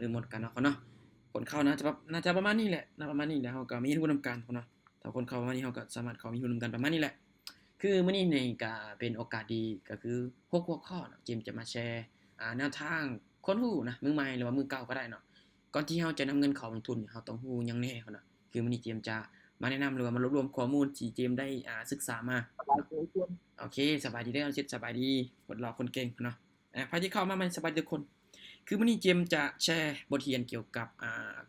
หรือหมดกันเนาะคนเข้าน่าจะประมาณนี้แหละประมาณนี้แล้วเราก็มีหุ้นนำกันเนาะถ้าคนเข้าประมาณนี้เราก็สามารถเข้ามีหุ้นนำกันประมาณนี้แหละคือมื้อนี้นี่ก็เป็นโอกาสดีก็คือ6หัวข้อเนาะจิมจะมาแชร์แนวทางคนฮู้นะมือใหม่หรือว่ามือเก่าก็ได้เนาะก่อนที่เราจะนำเงินเข้าลงทุนเราต้องฮู้หยังแน่เนาะคือมื้อนี้จิมจะมาแนะนำหรือว่ามารวบรวมข้อมูลที่จิมได้ศึกษามาเนาะโอเคสบายดีเด้อชิดสบายดีคนรอคนเก่งเนาะใครที่เข้ามาใหม่สบายดีทุกคน คือมื้อนี้เจมส์จะแชร์บทเรียนเกี่ยวกับ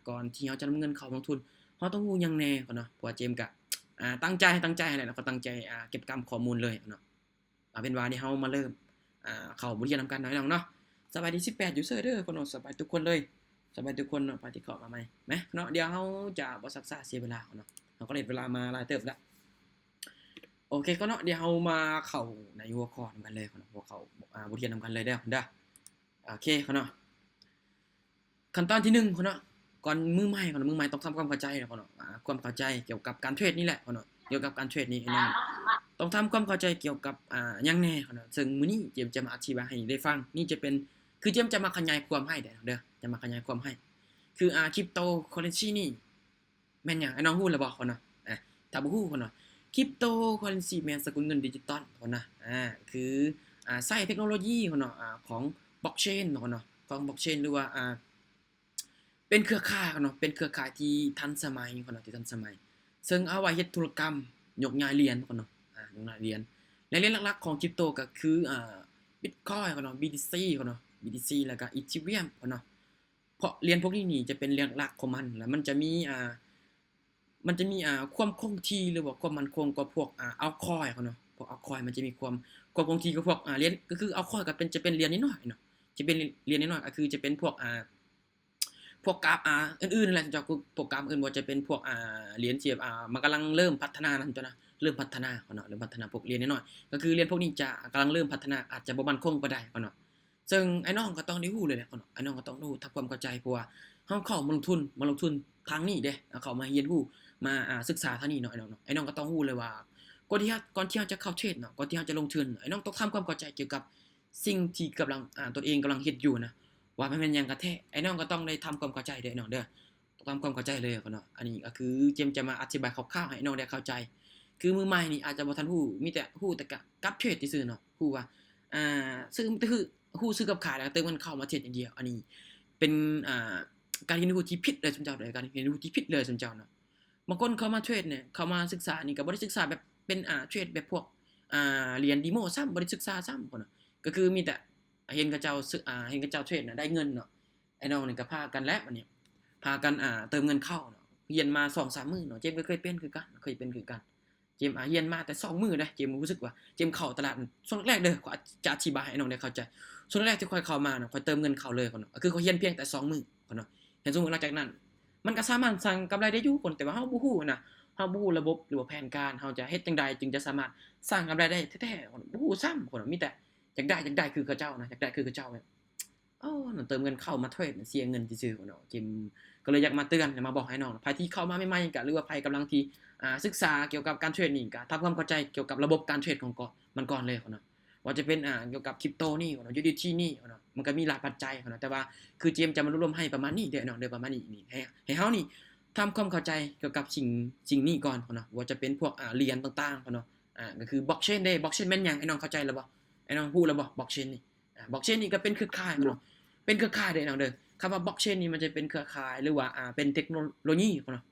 ก่อนที่เราจะนำเงินเข้าลงทุนเราต้องรู้หยังแหน่ก่อนเนาะเพราะว่าเจมส์ก็ตั้งใจนั่นแหละก็ตั้งใจเก็บกำข้อมูลเลยเนาะเอาเป็นว่าเดี๋ยวเรามาเริ่มเข้าบทเรียนนำกันหน่อยเนาะสบายดี18 user เด้อคนเนาะสบายทุกคนเลยสบายทุกคนเนาะไปที่เข้ามาใหม่แหมเนาะเดี๋ยวเราจะบ่ซักษาเสียเวลาเนาะเราก็เล่นเวลามาหลายเติบแล้วโอเคก็เนาะเดี๋ยวเรามาเข้าในหัวข้อนำกันเลยเนาะหัวข้อบทเรียนนำกันเลยเด้อโอเคเนาะ ขั้นตอนที่1คนเนาะก่อนมือใหม่ต้องทำความเข้าใจคนเนาะความเข้าใจเกี่ยวกับการเทรดนี่แหละคนเนาะเกี่ยวกับการเทรดนี่ไอ้นั่นต้องทำความเข้าใจเกี่ยวกับหยังแน่คนเนาะซึ่งมื้อนี้เจมจะมาอธิบายให้ได้ฟังนี่จะเป็นคือเจมจะมาขยายความให้เด้อจะมาขยายความให้คือcryptocurrency นี่แม่นหยังไอ้น้องฮู้แล้วบ่คนเนาะถ้าบ่ฮู้คนเนาะ cryptocurrency แม่นสกุลเงินดิจิทัลคนนะคือใช้เทคโนโลยีคนเนาะของบล็อกเชนคนเนาะของบล็อกเชนหรือว่าเป็นเครือข่ายเนาะเป็นเครือข่ายที่ทันสมัยเนาะที่ทันสมัยซึ่งเอาไว้เฮ็ดธุรกรรมยกย้ายเหรียญเนาะยกย้ายเหรียญและเหรียญหลักๆของคริปโตก็คือBitcoin เนาะ BTC เนาะ BTC แล้วก็ Ethereum เนาะเพราะเหรียญพวกนี้นี่จะเป็นเหรียญหลักของมันแล้วมันจะมีความคงที่หรือว่าความมั่นคงกว่าพวกaltcoin เนาะพวก altcoin มันจะมีความคงที่กับพวกเหรียญก็คือ altcoin ก็จะเป็นเหรียญน้อยๆเนาะจะเป็นเหรียญน้อยๆก็คือจะเป็นพวกกราฟอื่นๆนั่นแหละเจ้าพวกกราฟอื่นบ่จะเป็นพวกเหรียญที่แบบมันกำลังเริ่มพัฒนานั่นเจ้านะเริ่มพัฒนาเนาะเริ่มพัฒนาพวกเหรียญน้อยๆก็คือเหรียญพวกนี้จะกำลังเริ่มพัฒนาอาจจะบ่มั่นคงปานใดเนาะซึ่งไอ้น้องก็ต้องได้รู้เลยแหละเนาะไอ้น้องก็ต้องรู้ทำความเข้าใจเพราะว่าเฮาเข้ามาลงทุนทางนี้เด้เข้ามาเรียนรู้มาศึกษาทางนี้เนาะไอ้น้องก็ต้องรู้เลยว่าก่อนที่เราจะเข้าเทรดเนาะก่อนที่เราจะลงทุนไอ้น้องต้องทำความเข้าใจเกี่ยวกับสิ่งที่กำลังตัวเองกำลังเฮ็ดอยู่นะว่ามันเป็นหยังกะแท้ไอ้น้องก็ต้องได้ทำความเข้าใจเด้อไอ้น้องเด้อต้องทำความเข้าใจเลยเนาะอันนี้ก็คือเจมจะมาอธิบายคร่าวๆให้ไอ้น้องได้เข้าใจคือมือใหม่นี่อาจจะบ่ทันรู้มีแต่รู้แต่กับเทรดซื่อๆเนาะรู้ว่าซื้อคือรู้ซื้อกับขายแล้วเติมเงินเข้ามาเทรดอย่างเดียวอันนี้เป็นการเรียนรู้ที่ผิดเลยซุมเจ้าเด้อการเรียนรู้ที่ผิดเลยซุมเจ้าเนาะบางคนเข้ามาเทรดเนี่ยเข้ามาศึกษานี่ก็บ่ได้ศึกษาแบบเป็นเทรดแบบพวกเรียน demo ซ้ำบ่ได้ศึกษาซ้ำพุ่นน่ะก็คือมีแต่เห็นเขาเจ้าเห็นเขาเจ้าเทรดน่ะได้เงินเนาะไอ้น้องนี่ก็พากันแล้วบัดนี้พากันเติมเงินเข้าเนาะเรียนมา 2-3 มื้อเนาะเจมก็เคยเป็นคือกันเจมเรียนมาแต่2มื้อเด้เจมรู้สึกว่าเจมเข้าตลาดช่วงแรกๆเด้อขอยจะอธิบายให้น้องได้เข้าใจช่วงแรกที่ข้อยเข้ามาเนาะข้อยเติมเงินเข้าเลยเนาะก็คือข้อยเรียนเพียงแต่2มื้อเนาะเห็นสมมุติหลังจากนั้นมันก็สามารถสร้างกำไรได้อยู่พุ่นแต่ว่าเฮาบ่ฮู้นะเฮาบ่ฮู้ระบบหรือว่าแผนการเฮาจะเฮ็ดจั่งใดจึงจะสามารถสร้างกำไรได้แท้ๆบ่ฮู้ซ้ำพุ่นมีแต่อยากได้คือเขาเจ้านะอยากได้คือเขาเจ้าแบบเติมเงินเข้ามาเทรดเสียเงินซื่อๆเนาะจิมก็เลยอยากมาเตือนอยากมาบอกให้น้องไผที่เข้ามาใหม่ๆก็หรือว่าไผกำลังที่ศึกษาเกี่ยวกับการเทรดนี่ก็ทำความเข้าใจเกี่ยวกับระบบการเทรดของก่อนเลยเนาะว่าจะเป็นเกี่ยวกับคริปโตนี่เนาะ USDT นี่เนาะมันก็มีหลายปัจจัยเนาะแต่ว่าคือเจมจะมารวมให้ประมาณนี้เด้อเนาะเด้อประมาณนี้นี่ให้เฮานี่ทำความเข้าใจเกี่ยวกับสิ่งนี้ก่อนเนาะว่าจะเป็นพวกเหรียญต่างๆเนาะก็คือบล็อกเชนเด้บล็อกเชนแม่นหยังไอ้น้องเข้าใจแล้วบ่ไอ้น้องฮู้แล้วบ่บล็อกเชนนี่บล็อกเชนนี่ก็เป็นเครือข่ายเนาะเป็นเครือข่ายเด้อน้องเด้อคำว่าบล็อกเชนนี่มันจะเป็นเครือข่ายหรือว่าเป็นเทคโนโลยีเนาะ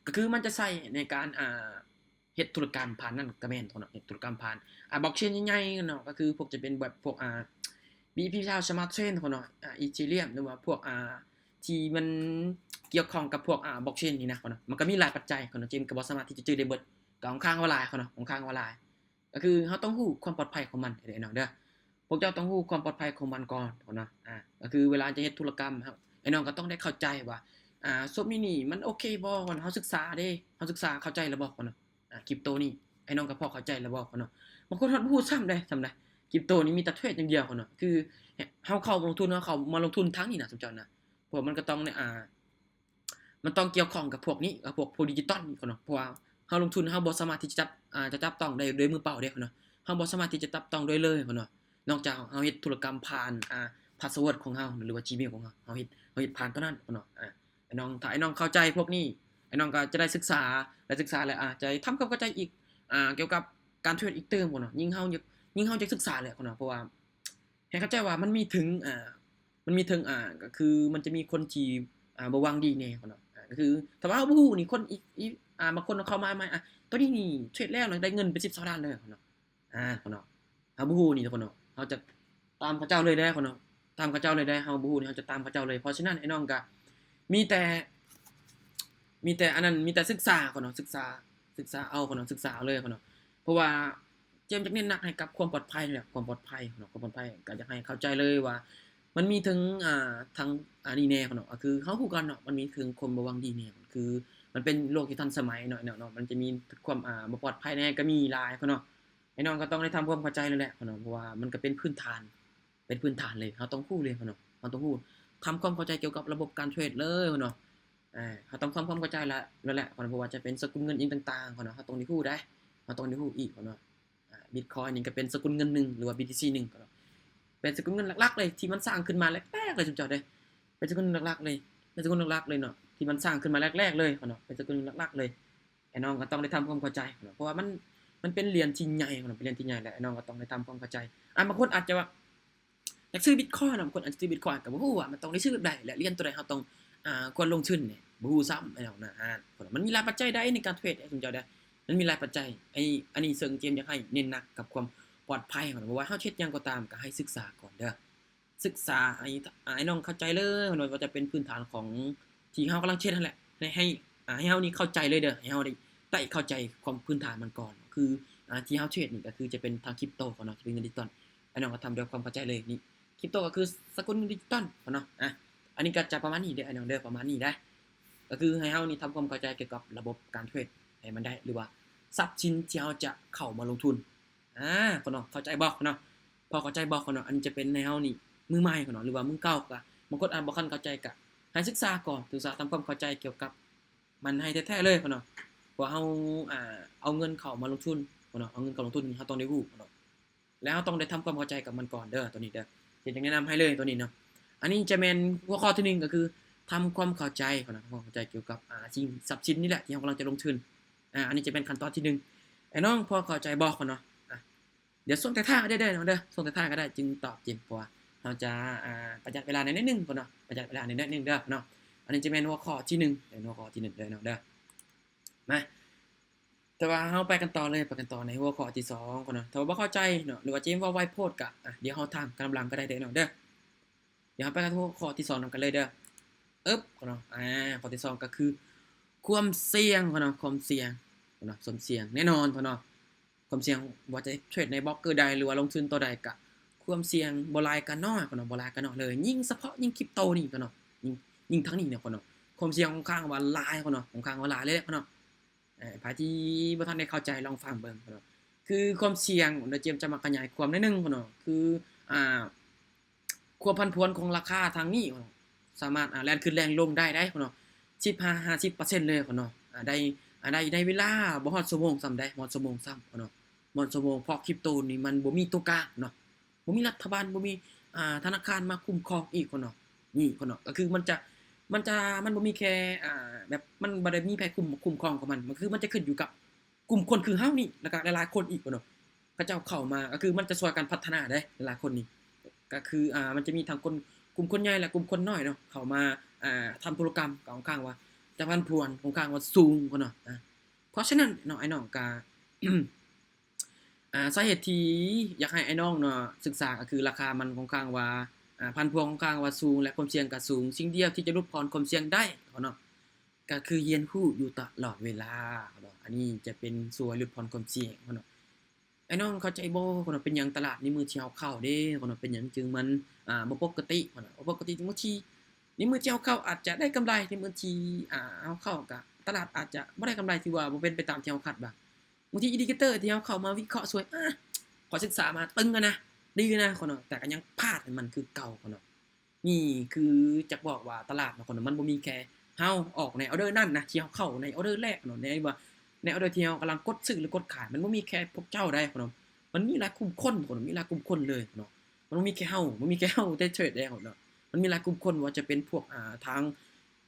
ก็คือมันจะใช้ในการเฮ็ดธุรกรรมผ่านนั่นก็แม่นเนาะเฮ็ดธุรกรรมผ่านบล็อกเชนใหญ่ๆเนาะก็คือพวกจะเป็นแบบพวกBP Smart Chain เนาะEthereum หรือว่าพวกที่มันเกี่ยวข้องกับพวกบล็อกเชนนี่นะเนาะมันก็มีหลายปัจจัยเนาะเจมก็บ่สามารถที่จะจื้อได้เบิดก็ค่อนข้างว่าหลายเนาะค่อนข้างว่าหลายก็คือเฮาต้องรู้ความปลอดภัยของมันเด้อน้องเด้อพวกเจ้าต้องรู้ความปลอดภัยของมันก่อนเนาะก็คือเวลาจะเฮ็ดธุรกรรมครับไอ้น้องก็ต้องได้เข้าใจว่าซบนี่มันโอเคบ่เฮาศึกษาเด้เฮาศึกษาเข้าใจแล้วบ่เนาะคริปโตนี่ไอ้น้องก็พอเข้าใจแล้วบ่เนาะบางคนฮอดบ่ฮู้ซ้ำเด้คริปโตนี่มีแต่เทรดอย่างเดียวเนาะคือเฮาเข้ามาลงทุนเฮาเข้ามาลงทุนทางนี้น่ะซุมเจ้านะเพราะมันก็ต้องมันต้องเกี่ยวข้องกับพวกนี้กับพวกดิจิทัลนี่เนาะเพราะว่าเฮาลงทุนเฮาบ่สามารถที่จะจับต้องได้ด้วยมือเปล่าเด้เนาะเฮาบ่สามารถที่จะจับต้องได้เลยเนาะนอกจากเฮาเฮ็ดธุรกรรมผ่าน พาสเวิร์ดของเฮาหรือว่า Gmail ของเฮาเฮ็ดผ่านตัวนั้นเนาะไอ้น้องถ้าไอ้น้องเข้าใจพวกนี้ไอ้น้องก็จะได้ศึกษาแล้วจะทำความเข้าใจอีกเกี่ยวกับการเทรดอีกเติมเนาะยิ่งเฮาจะศึกษาแหละเนาะเพราะว่าให้เข้าใจว่ามันมีถึงก็คือมันจะมีคนที่บ่หวังดีแน่เนาะก็คือถ้าว่าเฮาบ่ฮู้นี่คนอีกบางคนเข้ามาใหม่ตัวนี้นี่เทรดแล้วได้เงินเป็น10 20ล้านเลยเนาะเนาะเฮาบ่ฮู้นี่ทุกคนเนาะเฮาจะตามเขาเจ้าเลยได้เนาะตามเขาเจ้าเลยได้เฮาบ่ฮู้นี่เฮาจะตามเขาเจ้าเลยเพราะฉะนั้นไอ้น้องก็มีแต่อันนั้นมีแต่ศึกษาเนาะศึกษาเอาเนาะศึกษาเอาเลยเนาะเพราะว่าเจมส์จะเน้นหนักให้กับความปลอดภัยนี่แหละความปลอดภัยเนาะความปลอดภัยก็อยากให้เข้าใจเลยว่ามันมีถึงทั้งนี่แน่เนาะก็คือเฮาฮู้กันเนาะมันมีถึงคนบ่หวังดีแน่คือมันเป็นโลกที่ทันสมัยเนาะมันจะมีความบ่ปลอดภัยแน่ก็มีหลายเนาะไอ้น้องก็ต้องได้ทำความเข้าใจนั่นแหละเนาะเพราะว่ามันก็เป็นพื้นฐานเลยเฮาต้องฮู้เลยเนาะเฮาต้องฮู้ทำความเข้าใจเกี่ยวกับระบบการเทรดเลยเนาะเขาต้องทำความเข้าใจแล้วแหละเพราะว่าจะเป็นสกุลเงินอีกต่างๆเนาะเขาต้องได้ฮู้ได้เขาต้องได้ฮู้อีกเนาะBitcoin นี่ก็เป็นสกุลเงินหนึ่งหรือว่า BTC หนึ่งเนาะเป็นสกุลเงินหลักๆเลยที่มันสร้างขึ้นมาแรกๆเลยจุ๊บจ๋อเด้เป็นสกุลหลักๆเลยเป็นสกุลหลักๆเลยเนาะที่มันสร้างขึ้นมาแรกๆเลยเนาะเป็นสกุลหลักๆเลยไอ้น้องก็ต้องได้ทำความเข้าใจเนาะเพราะว่ามันเป็นเหรียญที่ใหญ่เนาะเป็นเหรียญที่ใหญ่แหละไอ้น้องก็ต้องได้ทำความเข้าใจบางคนอาจจะว่าอยากซื้อ Bitcoin บางคนอาจจะซื้อ Bitcoin ก็บ่ฮู้ว่ามันต้องได้ซื้อแบบใดและเหรียญตัวใดเฮาต้องควรลงทุนเนี่ยบ่ฮู้ซ้ำไอ้น้องนะมันมีหลายปัจจัยใดในการเทรดจุ๊บจ๋อเด้มันมีหลายปัจจัยอันนี้เชิงเกมอยากให้เน้นหนักกับความปลอดภัยเพราะว่าเฮาเฮ็ดหยังก็ตามก็ให้ศึกษาก่อนเด้อศึกษาให้น้องเข้าใจเลยว่าจะเป็นพื้นฐานของที่เฮากำลังเฮ็ดนั่นแหละให้เฮานี่เข้าใจเลยเด้อให้เฮาได้เข้าใจความพื้นฐานมันก่อนคือที่เฮาเทรดนี่ก็คือจะเป็นทางคริปโตก่อนเนาะจะเป็นเงินดิจิตอลไอ้น้องก็ทำด้วยความเข้าใจเลยนี่คริปโตก็คือสกุลเงินดิจิตอลเนาะอันนี้ก็จะประมาณนี้เด้อไอ้น้องเด้อประมาณนี้ได้ก็คือให้เฮานี่ทำความเข้าใจเกี่ยวกับระบบการเทรดให้มันได้หรือว่าทรัพย์สินที่เฮาจะเข้ามาลงทุนคนเนาะเข้าใจบ่เนาะพอเข้าใจบ่เนาะอันนี้จะเป็นแนวนี่มือใหม่เนาะหรือว่ามือเก่าก็บางคนบ่คันเข้าใจก็ให้ศึกษาก่อนศึกษาทำความเข้าใจเกี่ยวกับมันให้แท้ๆเลยเนาะว่าเฮาเอาเงินเข้ามาลงทุนเนาะเอาเงินเข้าลงทุนเฮาต้องได้รู้เนาะแล้วเฮาต้องได้ทำความเข้าใจกับมันก่อนเด้อตัวนี้เด้อสิจะแนะนำให้เลยตัวนี้เนาะอันนี้จะแม่นหัวข้อที่1ก็คือทำความเข้าใจเนาะความเข้าใจเกี่ยวกับสิ่งทรัพย์สินนี่แหละที่เฮากำลังจะลงทุนอันนี้จะเป็นขั้นตอนที่1ไอ้น้องพอเข้าใจบ่เนาะเดี๋ยวส่งแต่ท่าได้เนาะเด้อส่งแต่ท่าก็ได้จึงตอบจริงเพราะว่าเราจะประหยัดเวลาในนิดนึงเนาะประหยัดเวลาในนิดนึงเด้อเนาะอันนี้จะเป็นหัวข้อที่1เป็นหัวข้อที่1เด้อเนาะเด้อมาแต่ว่าเฮาไปกันต่อเลยไปกันต่อในหัวข้อที่2ก่อนเนาะถ้าบ่เข้าใจเนาะหรือว่าเจมส์ว่าไวโพดก็เดี๋ยวเฮาถามกำลังก็ได้เด้อเนาะเด้อเดี๋ยวเฮาไปกันหัวข้อที่2นำกันเลยเด้อก่อนเนาะข้อที่2ก็คือความเสี่ยงก่อนเนาะความเสี่ยงเนาะความเสี่ยงแน่นอนเนาะความเสี่ยงว่าจะเทรดในบล็อกเกอร์ใดหรือว่าลงทุนตัวใดก็ความเสี่ยงบ่หลายก็น้อยเนาะบ่หลายก็น้อยเลยยิ่งเฉพาะยิ่งคริปโตนี่ก็เนาะยิ่งทั้งนี้เนี่ยเนาะความเสี่ยงค่อนข้างว่าหลายเนาะค่อนข้างว่าหลายเลยเนาะไผที่บ่ทันได้เข้าใจลองฟังเบิ่งเนาะคือความเสี่ยงเดี๋ยวเจมส์จะมาขยายความนิดนึงเนาะคือความผันผวนของราคาทางนี้เนาะสามารถแล่นขึ้นแล่นลงได้เนาะ15-50%เลยเนาะได้เวลาบ่ฮอดชั่วโมงซ้ำได้บ่ฮอดชั่วโมงซ้ำเนาะบ่ฮอดชั่วโมงเพราะคริปโตนี่มันบ่มีตัวกลางเนาะบ่มีรัฐบาลบ่มีธนาคารมาคุ้มครองอีกเนาะนี่เนาะก็คือมันบ่มีแค่แบบมันบ่ได้มีไผคุ้มครองของมันคือมันจะขึ้นอยู่กับกลุ่มคนคือเฮานี่แล้วก็หลายๆคนอีกเนาะเขาเจ้าเข้ามาก็คือมันจะช่วยกันพัฒนาได้หลายๆคนนี่ก็คือมันจะมีทั้งคนกลุ่มคนใหญ่และกลุ่มคนน้อยเนาะเข้ามาทำธุรกรรมก็ค่อนข้างว่าจะผันผวนค่อนข้างว่าสูงเนาะเพราะฉะนั้นเนาะไอ้น้องก็สาเหตุที่อยากให้ไอ้น้องเนาะศึกษาก็คือราคามันค่อนข้างว่าผันผวนค่อนข้างว่าสูงและความเสี่ยงก็สูงสิ่งเดียวที่จะลดพรความเสี่ยงได้เนาะก็คือเรียนรู้อยู่ตลอดเวลาเนาะอันนี้จะเป็นส่วนลดพรความเสี่ยงเนาะไอ้น้องเข้าใจบ่เนาะเป็นหยังตลาดในมื้อที่เฮาเข้าเด้เนาะเป็นหยังจึงมันบ่ปกติเนาะบ่ปกติบางทีในมื้อที่เฮาเข้าอาจจะได้กำไรในมื้อที่เฮาเข้าก็ตลาดอาจจะบ่ได้กำไรที่ว่าบ่เป็นไปตามที่เฮาคาดว่าบางทีอินดิเคเตอร์ที่เฮาเข้ามาวิเคราะห์สวยขอศึกษามาตึงนะดีนะคนเนาะแต่ก็ยังพลาดมันคือเก่าคนเนาะนี่คือจะบอกว่าตลาดคนเนาะมันบ่มีแค่เฮาออกในออเดอร์นั่นนะที่เฮาเข้าในออเดอร์แรกเนาะในว่าในออเดอร์ที่เฮากำลังกดซื้อหรือกดขายมันบ่มีแค่พวกเจ้าได้คนเนาะมันมีหลายกลุ่มคนมีหลายกลุ่มคนเลยเนาะ มันบ่มีแค่เฮาบ่มีแค่เฮาแต่เทรดได้เนาะมันมีหลายกลุ่มคนว่าจะเป็นพวกทาง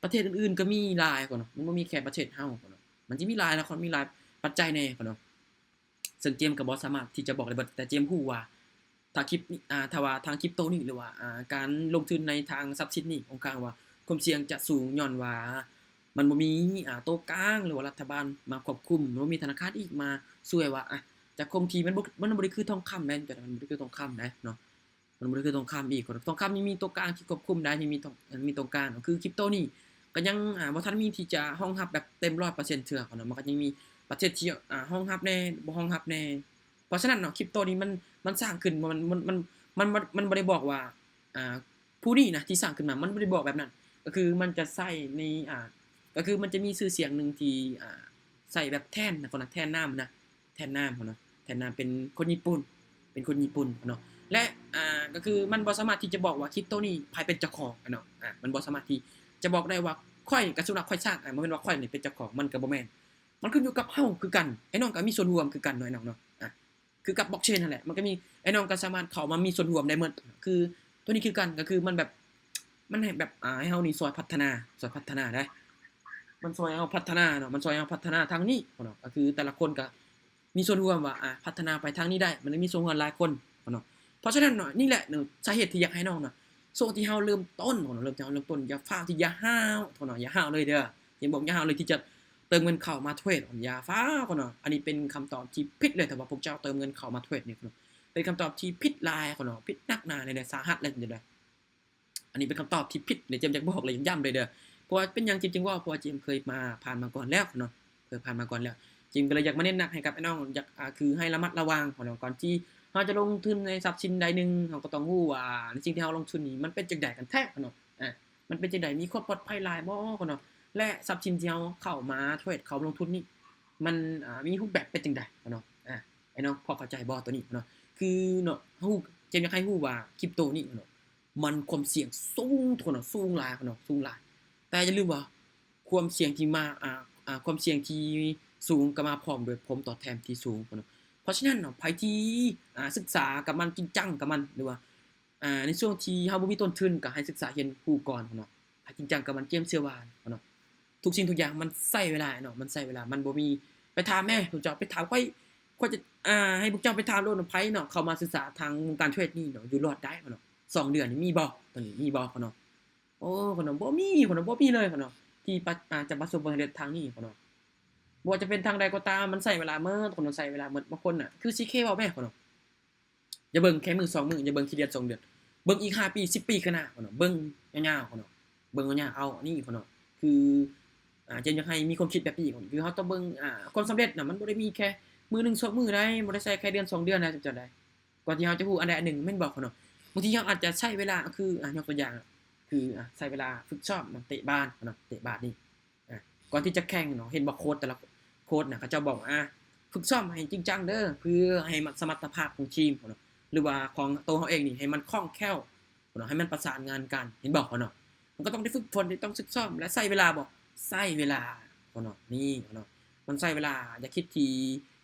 ประเทศอื่นๆก็มีหลายเนาะมันบ่มีแค่ประเทศเฮาเนาะมันสิมีหลายแล้วมีหลายปัจจัยแน่เนาะซึ่งเจมส์ก็บ่สามารถที่จะบอกได้เบิดแต่เจมส์ฮู้ว่าถ้าคริปถ้าว่าทาง Crypto นี่หรือว่าการลงทุนในทางทรัพย์สินนี่ค่อนข้างว่าความเสี่ยงจะสูงย้อนว่ามันบ่มีตัวกลางหรือว่ารัฐบาลมาควบคุมมันบ่มีธนาคารอีกมาช่วยว่าจะคงที่มันบ่ได้คือทองคำแม่นแต่มันบ่ได้คือทองคำนะเนาะมันบ่ได้คือทองคำอีกทองคำนี่มีตัวกลางที่ควบคุมได้ที่มีตรงกลางคือคริปโตนี่ก็ยังบ่ทันมีที่จะรองรับแบบเต็ม 100% เทื่อเนาะมันก็ยังมีประเทศที่รองรับแน่บ่รองรับแน่เพราะฉะนั้นเนาะคริปโตนี่มันสร้างขึ้นมันบ่ได้บอกว่าผู้นี้นะที่สร้างขึ้นมามันบ่ได้บอกแบบนั้นก็คือมันจะใช้ในก็คือมันจะมีชื่อเสียงหนึงที่ใส่แบบแทนนะคนน่ะแทนนามนะแทนนามเนาะแทนนามเป็นคนญี่ปุ่นเนาะและก็คือมันบ่สามารถที่จะบอกว่าคริปโตนี่ไผเป็นเจ้าของเนาะมันบ่สามารถที่จะบอกได้ว่าข้อยก็สำหรับข้อยสร้างบ่แม่นว่าข้อยนี่เป็นเจ้าของมันก็บ่แม่นมันขึ้นอยู่กับเฮาคือกันไอ้น้องก็มีส่วนร่วมคือกันเนาะไอ้น้องเนาะคือกับบล็อกเชนนั่นแหละมันก็มีไอ้น้องก็สามารถเข้ามามีส่วนร่วมได้หมดคือตัวนี้คือกันก็คือมันแบบมันให้แบบให้เฮานี่ช่วยพัฒนาได้มันช่วยให้เฮาพัฒนาเนาะมันช่วยให้เฮาพัฒนาทางนี้เนาะก็คือแต่ละคนก็มีส่วนร่วมว่าพัฒนาไปทางนี้ได้มันมีส่วนร่วมหลายคนเนาะเพราะฉะนั้นเนาะนี่แหละสาเหตุที่อยากให้น้องเนาะช่วงที่เฮาเริ่มต้นเนาะเริ่มต้นอย่าฟ้าวที่อย่าห้าวเนาะอย่าห้าวเลยเด้ออย่าบอกอย่าห้าวเลยที่จะเติมเงินเข้ามาเทรดอย่าฟ้าวเนาะอันนี้เป็นคำตอบที่ผิดเลยแต่ว่าพวกเจ้าเติมเงินเข้ามาเทรดนี่เนาะเป็นคำตอบที่ผิดหลายเนาะผิดหนักหนาเลยสาหัสเลยจังได๋อันนี้เป็นคำตอบที่ผิดเลยเจมส์อยากบอกเลยย้ำเลยเด้อเพราะว่าเป็นหยังจริงๆว่าเพราะว่าเจมส์เคยมาผ่านมาก่อนแล้วเนาะเคยผ่านมาก่อนแล้วจริงก็เลยอยากมาเน้นหนักให้กับไอ้น้องอยากคือให้ระมัดระวังเนาะก่อนที่เราจะลงทุนในทรัพย์สินใดหนึ่งเราก็ต้องรู้ว่าในสิ่งที่เราลงทุนนี้มันเป็นจังได๋กันแท้เนาะมันเป็นจังได๋มีความปลอดภัยหลายบ่เนาะและทรัพย์สินที่เราเข้ามาเทรดเข้าลงทุนนี่มันมีรูปแบบเป็นจังได๋เนาะไอ้น้องพอเข้าใจบ่ตัวนี้เนาะคือเนาะฮู้เจมส์อยากให้ฮู้ว่าคริปโตนี่เนาะมันความเสี่ยงสูงทุกคนเนาะสูงหลายเนาะสูงหลายแต่อย่าลืมว่าความเสี่ยงที่มาความเสี่ยงที่สูงก็มาพร้อมด้วยผลตอบแทนที่สูงเนาะเพราะฉะนั้นเนาะไผที่ศึกษากับมันจริงจังกับมันหรือว่าในช่วงที่เฮาบ่มีต้นทุนก็ให้ศึกษาเรียนรู้ก่อนเนาะถ้าจริงจังกับมันเจียมเชื่อว่าเนาะทุกสิ่งทุกอย่างมันใช้เวลาเนาะมันใช้เวลามันบ่มีไปถามแม่พวกเจ้าไปถามค่อยจะให้พวกเจ้าไปถามโลดไผเนาะเข้ามาศึกษาทางวงการเทรดนี่เนาะอยู่รอดได้เนาะ2เดือนนี่มีบ่ตอนนี้มีบ่เนาะโอ้เนาะบ่มีเลยเนาะที่จะประสบความสำเร็จทางนี้เนาะบ่ว่าจะเป็นทางใดก็ตามมันใช้เวลาเมิดคนใช้เวลาเมิดบางคนน่ะคือ CK เว้าแม่เนาะอย่าเบิ่งแค่มื้อ2มื้ออย่าเบิ่งแค่เดือน2เดือนเบิ่งอีก5ปี10ปีข้างหน้าเนาะเบิ่งยาวๆเนาะเบิ่งยาวๆเอานี่เนาะคือเจนอยากให้มีความคิดแบบนี้คือเฮาต้องเบิ่งความสำเร็จน่ะมันบ่ได้มีแค่มื้อหนึ่ง2มื้อได้บ่ได้ใช้แค่เดือน2เดือนนะจังได๋กว่าที่เฮาจะรู้อันใดอันหนึ่งแม่นบ่เนาะบางทีเราอาจจะใช้เวลาคือยกตัวอย่างคือใช้เวลาฝึกซ้อมเตะบาสเนาะเตะบาสนี่ก่อนที่จะแข่งเนาะเห็นบ่โค้ชแต่ละโค้ชน่ะเขาจะบอกฝึกซ้อมให้จริงจังเด้อเพื่อให้สมรรถภาพของทีมเนาะหรือว่าของตัวเขาเองนี่ให้มันคล่องแคล่วเนาะให้มันประสานงานกันเห็นบ่เนาะมันก็ต้องได้ฝึกฝนต้องฝึกซ้อมและใช้เวลาบ่ใช้เวลาเนาะนี่เนาะมันใช้เวลาอย่าคิดที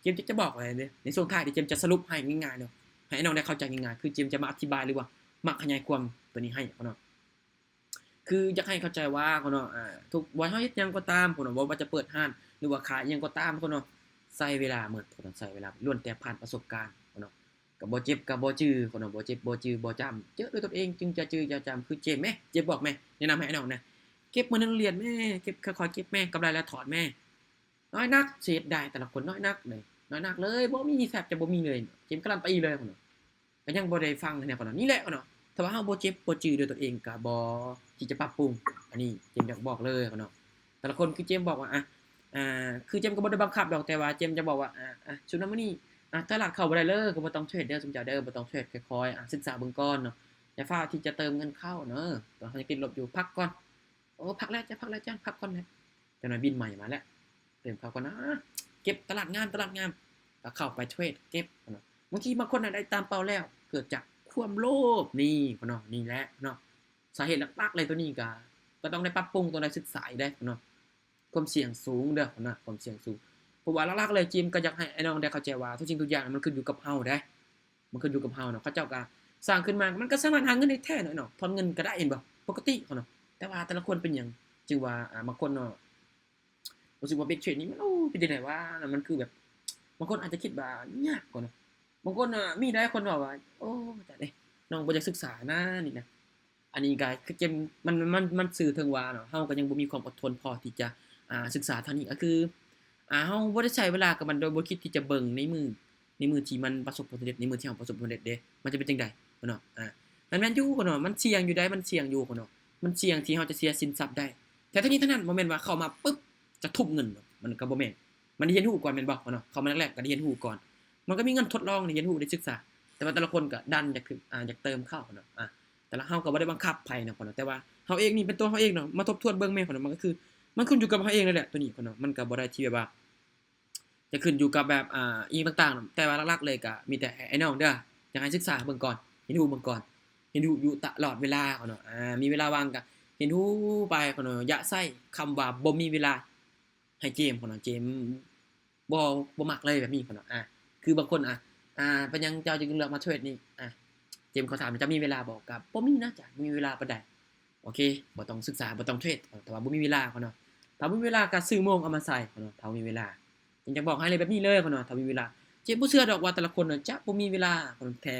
เจมจะบอกอะไรเด้ในช่วงท้ายที่เจมจะสรุปให้ง่ายๆเนาะให้น้องได้เข้าใจง่ายๆคือเจมจะมาอธิบายหรือว่ามาขยายความตัวนี้ให้เนาะคืออยากให้เข้าใจว่าเนาะทุกวันเฮาเฮ็ดหยังก็ตามเนาะบ่ว่าจะเปิดร้านหรือว่าขายหยังก็ตามเนาะใช้เวลาเมิดใช้เวลาล้วนแต่ผ่านประสบการณ์เนาะก็บ่เจ็บก็บ่จื้อเนาะบ่เจ็บบ่จื้อบ่จำเจอด้วยตนเองจึงจะจื้อจะจำคือเจมแม่เจมบอกแม่แนะนำให้น้องนะเก็บมื้อนึงเรียนแม่เก็บค่อยๆเก็บแม่กำไรแล้วถอนแม่น้อยนักเสียดายแต่ละคนน้อยนักเลยน้อยนักเลยบ่มีแทบจะบ่มีเลยเจมการันตีเลยเนาะก็ยังบ่ได้ฟังเนี่ยเนาะนี่แหละเนาะถ้าว่าเฮาบ่เจ็บบ่จื้อด้วยตนเองก็บ่ที่จะปรับปรุงอันนี้เจมอยากบอกเลยเนาะแต่ละคนคือเจมบอกว่าคือเจมก็บ่ได้บังคับดอกแต่ว่าเจมจะบอกว่าชุดนั้นมื้อนี้ตลาดเข้าบ่ได้เลยก็บ่ต้องเทรดเด้อซุมเจ้าเด้อบ่ต้องเทรดค่อยๆศึกษาเบิ่งก่อนเนาะอย่าฟ้าวที่จะเติมเงินเข้าเนาะตอนเฮายังติดลบอยู่พักก่อนโอ้พักแล้วจ้ะพักก่อนนะจักหน่อยบินใหม่มาแล้วเติมเข้าก่อนนะเก็บตลาดงามก็เข้าไปเทรดเก็บเนาะบางทีบางคนน่ะได้ตามเป้าแล้วเกิดจากความโลภนี่เนาะนี่แหละเนาะสาเหตุหลักๆเลยตัวนี้ก็ต้องได้ปรับปรุงต้องได้ศึกษาอีกเด้เนาะความเสี่ยงสูงเด้อเนาะความเสี่ยงสูงเพราะว่าหลักๆเลยจิมก็อยากให้ไอ้น้องได้เข้าใจว่าทุกสิ่งทุกอย่างมันขึ้นอยู่กับเฮาเด้มันขึ้นอยู่กับเฮาเนาะเขาเจ้าก็ สร้างขึ้นมามันก็สามารถหาเงินได้แท้เนาะถอนเงินก็ได้เห็นบ่ปกติเนาะแต่ว่าแต่ละคนเป็นหยังจึงว่าบางคนเนาะรู้สึกว่า Big Trade นี่มันเป็นจังได๋วะมันคือแบบบางคนอาจจะคิดว่ายากกว่าเนาะบางคนมีได้คนบอกว่าโอ้จักเด้น้องบ่อยากศึกษานะนี่นะอันนี้ก็คือเกมมันสื่อถึงว่าเนาะเฮาก็ยังบ่มีความอดทนพอที่จะศึกษาทางนี้ก็คือเฮาบ่ได้ใช้เวลากับมันโดยบ่คิดที่จะเบิ่งในมือที่มันประสบผลสำเร็จในมือที่เฮาประสบผลสำเร็จเด้มันจะเป็นจังไดเนาะมันแม่นอยู่เนาะมันเสี่ยงอยู่ได้มันเสี่ยงอยู่เนาะมันเสี่ยงที่เฮาจะเสียสินทรัพย์ได้แต่ทั้งนี้ทั้งนั้นบ่แม่นว่าเข้ามาปึ๊บจะทุ่มเงินมันก็บ่แม่นมันได้เรียนรู้ก่อนแม่นบ่เนาะเข้ามาแรกๆก็ได้เรียนรู้ก่อนมันก็มีเงินทดลองได้เรียนรู้ได้ศึกษาแต่ว่าแต่ละคนก็ดันอยากคืออยากเติมเข้าเนาะแต่ละเฮาก็บ่ได้บังคับไผเนาะแต่ว่าเฮาเองนี่เป็นตัวเฮาเองเนาะมาทบทวนเบิ่งแม่นมันก็คือมันขึ้นอยู่กับเฮาเองนั่นแหละตัวนี้เนาะมันก็บ่ได้ที่แบบว่าจะขึ้นอยู่กับแบบอีหยังต่างๆแต่ว่าหลักๆเลยก็มีแต่ไอ้น้องเด้ออยากให้ศึกษาเบิ่งก่อนเรียนรู้เบิ่งก่อนเรียนรู้อยู่ตลอดเวลาเนาะมีเวลาว่างก็เรียนรู้ไปเนาะอย่าใช้คำว่าบ่มีเวลาให้เจมส์เนาะเจมส์บ่มักเลยแบบนี้เนาะคือบางคนเป็นหยังเจ้าจึงเลือกมาเทรดนี่เจมส์เขาถามจะมีเวลาบ่ก็บ่มีนะจ๊ะบ่มีเวลาปานใดโอเคบ่ต้องศึกษาบ่ต้องเทรดแต่ว่าบ่มีเวลาเนาะถ้าบ่มีเวลาก็ซื้อโมงเอามาใส่เนาะถ้ามีเวลาจึงจะบอกให้เลยแบบนี้เลยเนาะถ้ามีเวลาเจมส์บ่เชื่อดอกว่าแต่ละคนน่ะจะบ่มีเวลาแท้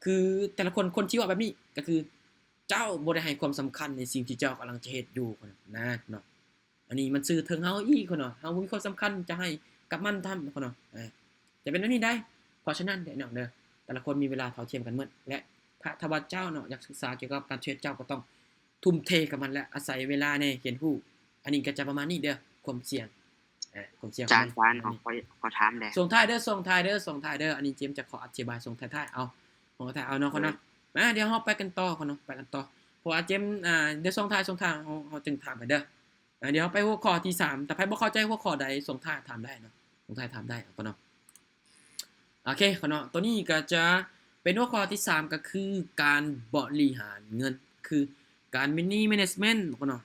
คือแต่ละคนที่ว่าแบบนี้ก็คือเจ้าบ่ได้ให้ความสำคัญในสิ่งที่เจ้ากำลังจะเฮ็ดอยู่นะเนาะอันนี้มันสื่อถึงเฮาอีกเนาะเฮาบ่มีความสำคัญจะให้กับมันทำเนาะจะเป็นแบบนี้ได้เพราะฉะนั้นเด้อน้องเด้อแต่ละคนมีเวลาเท่าเทียมกันหมดและถ้าว่าเจ้าเนาะอยากศึกษาเกี่ยวกับการเทรดเจ้าก็ต้องทุ่มเทกับมันและอาศัยเวลาในเรียนรู้อันนี้ก็จะประมาณนี้เด้อความเสี่ยงความเสี่ยง จานขอถามแหน่ส่งท้ายเด้ออันนี้เจมส์จะขออธิบายส่งท้ายๆเอาส่งท้ายเอาเนาะเนาะเดี๋ยวเฮาไปกันต่อเนาะไปกันต่อเพราะว่าเจมส์เดี๋ยวส่งท้ายเฮาจึงถามไปเด้อเดี๋ยวเฮาไปหัวข้อที่3ถ้าใครบ่เข้าใจหัวข้อใดส่งท้ายถามได้เนาะส่งท้ายถามได้เนาะโอเคเนาะตัวนี้ก็จะเป็นหัวข้อที่3ก็คือการบริหารเงินคือการMoney Management เนาะ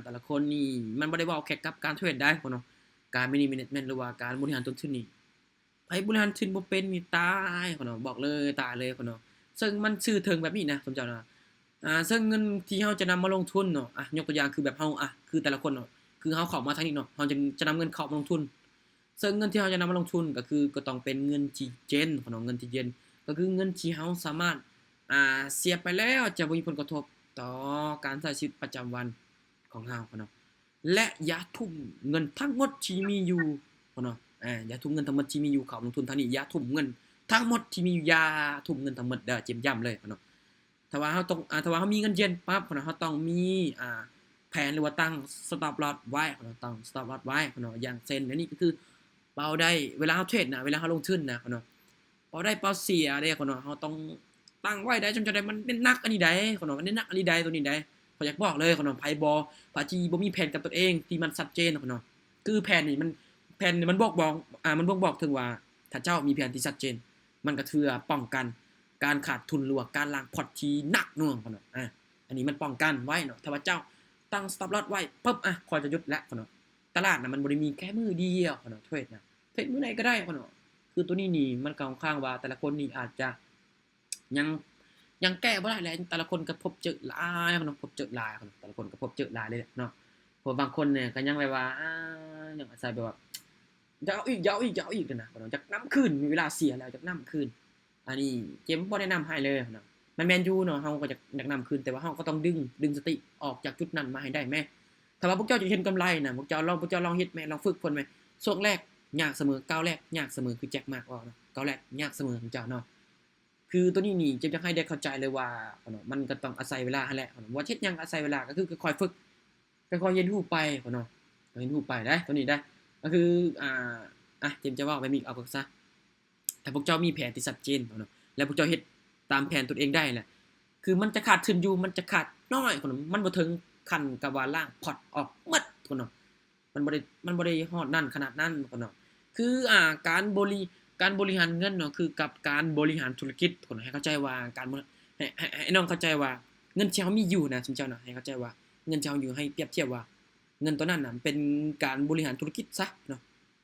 แต่ละคนนี่มันบ่ได้เว้าแค่กับการเทรดได้เนาะการMoney Management หรือว่าการบริหารต้นทุนนี่ไผบริหารทุนบ่เป็นนี่ตายเนาะบอกเลยตายเลยเนาะซึ่งมันชื่อถึงแบบนี้นะสมเจ้านะซึ่งเงินที่เฮาจะนำมาลงทุนเนาะยกตัวอย่างคือแบบเฮาคือแต่ละคนเนาะคือเฮาเข้ามาทางนี้เนาะเฮาจะนำเงินเข้ามาลงทุนซึ่งเงินที่เฮาจะนำมาลงทุนก็ต้องเป็นเงินที่เจนเนาะเงินที่เจนก็คือเงินที่เฮาสามารถเสียไปแล้วจะบ่มีผลกระทบต่อการใช้ชีวิตประจำวันของเฮาเนาะและอย่าทุ่มเงินทั้งหมดที่มีอยู่เนาะอย่าทุ่มเงินทั้งหมดที่มีอยู่เข้าลงทุนทางนี้อย่าทุ่มเงินทั้งหมดที่มีอยู่อย่าทุ่มเงินทั้งหมดเด้อเจมย้ำเลยเนาะถ้าว่าเฮาต้องถ้าว่าเฮามีเงินเย็นปั๊บเนาะเฮาต้องมีแผนหรือว่าตั้ง stop loss ไว้เนาะตั้ง stop loss ไว้เนาะอย่างเช่นอันนี้ก็คือเป้าได้เวลาเฮาเทรดนะเวลาเฮาลงทุนนะเนาะเป้าได้เป้าเสียเด้เนาะเฮาต้องตั้งไว้ได้จนจะได้มันเป็นนักอันนี้ได้เนาะมันนักอันนี้ได้ตัวนี้ได้ขออยากบอกเลยเนาะไผที่บ่มีแผนกับตัวเองที่มันชัดเจนเนาะคือแผนนี่มันบอกถึงว่าถ้าเจ้ามีแผนที่ชัดเจนมันก็คือป้องกันการขาดทุนหรือว่าการล้างพอร์ตที่หนักหน่วงเนาะอันนี้มันป้องกันไว้เนาะถ้าว่าเจ้าตั้ง stop loss ไว้ปึ๊บพอจะหยุดแล้วเนาะตลาดน่ะมันบ่ได้มีแค่มือเดียวเนาะเทรดนะเทรดมื้อใดก็ได้เนาะคือตัวนี้นี่มันก็ค่อนข้างว่าแต่ละคนนี่อาจจะยังแก้บ่ได้แหละแต่ละคนก็พบเจอหลายเนาะพบเจอหลายแต่ละคนก็พบเจอหลายเลยเนาะเพราะบางคนเนี่ยก็ยังแบบว่ายังอาศัยแบบว่าจะเอาอีกนะจักนำคืนมีเวลาเสียแล้วจักนำคืนอันนี้เจมบ่แนะนำให้เลยเนาะมันแม่นอยู่เนาะเฮาก็อยากนำคืนแต่ว่าเฮาก็ต้องดึงสติออกจากจุดนั้นมาให้ได้แม่ถ้าว่าพวกเจ้าจะเห็นกำไรน่ะพวกเจ้าลองเฮ็ดแม่ลองฝึกเพิ่นแม่ช่วงแรกยากเสมอก้าวแรกยากเสมอคือแจ็คมากว่าเนาะก้าวแรกยากเสมอของเจ้าเนาะคือตัวนี้นี่เจมจะให้ได้เข้าใจเลยว่าเนาะมันก็ต้องอาศัยเวลาหั่นแหละว่าเฮ็ดหยังอาศัยเวลาก็คือค่อยๆฝึกค่อยๆเรียนรู้ไปเนาะเรียนรู้ไปได้ตัวนี้ได้ก็คือเจมจะเว้าไปมีเอาก็ซะถ้าพวกเจ้ามีแผนที่ชัดเจนเนาะแล้วพวกเจ้าเฮ็ดตามแผนตัวเองได้แหละคือมันจะขาดทุนอยู่มันจะขาดน้อยเนาะมันบ่ถึงขั้นกับว่าล้างพอร์ตออกหมดเนาะมันบ่ได้ฮอดนั้นขนาดนั้นเนาะคือการบริหารเงินเนาะคือกับการบริหารธุรกิจคนให้เข้าใจว่าการให้น้องเข้าใจว่าเงินที่เฮามีอยู่นะซุมเจ้าน่ะให้เข้าใจว่าเงินที่เฮาอยู่ให้เปรียบเทียบว่าเงินตัวนั้นน่ะเป็นการบริหารธุรกิจซะเนาะ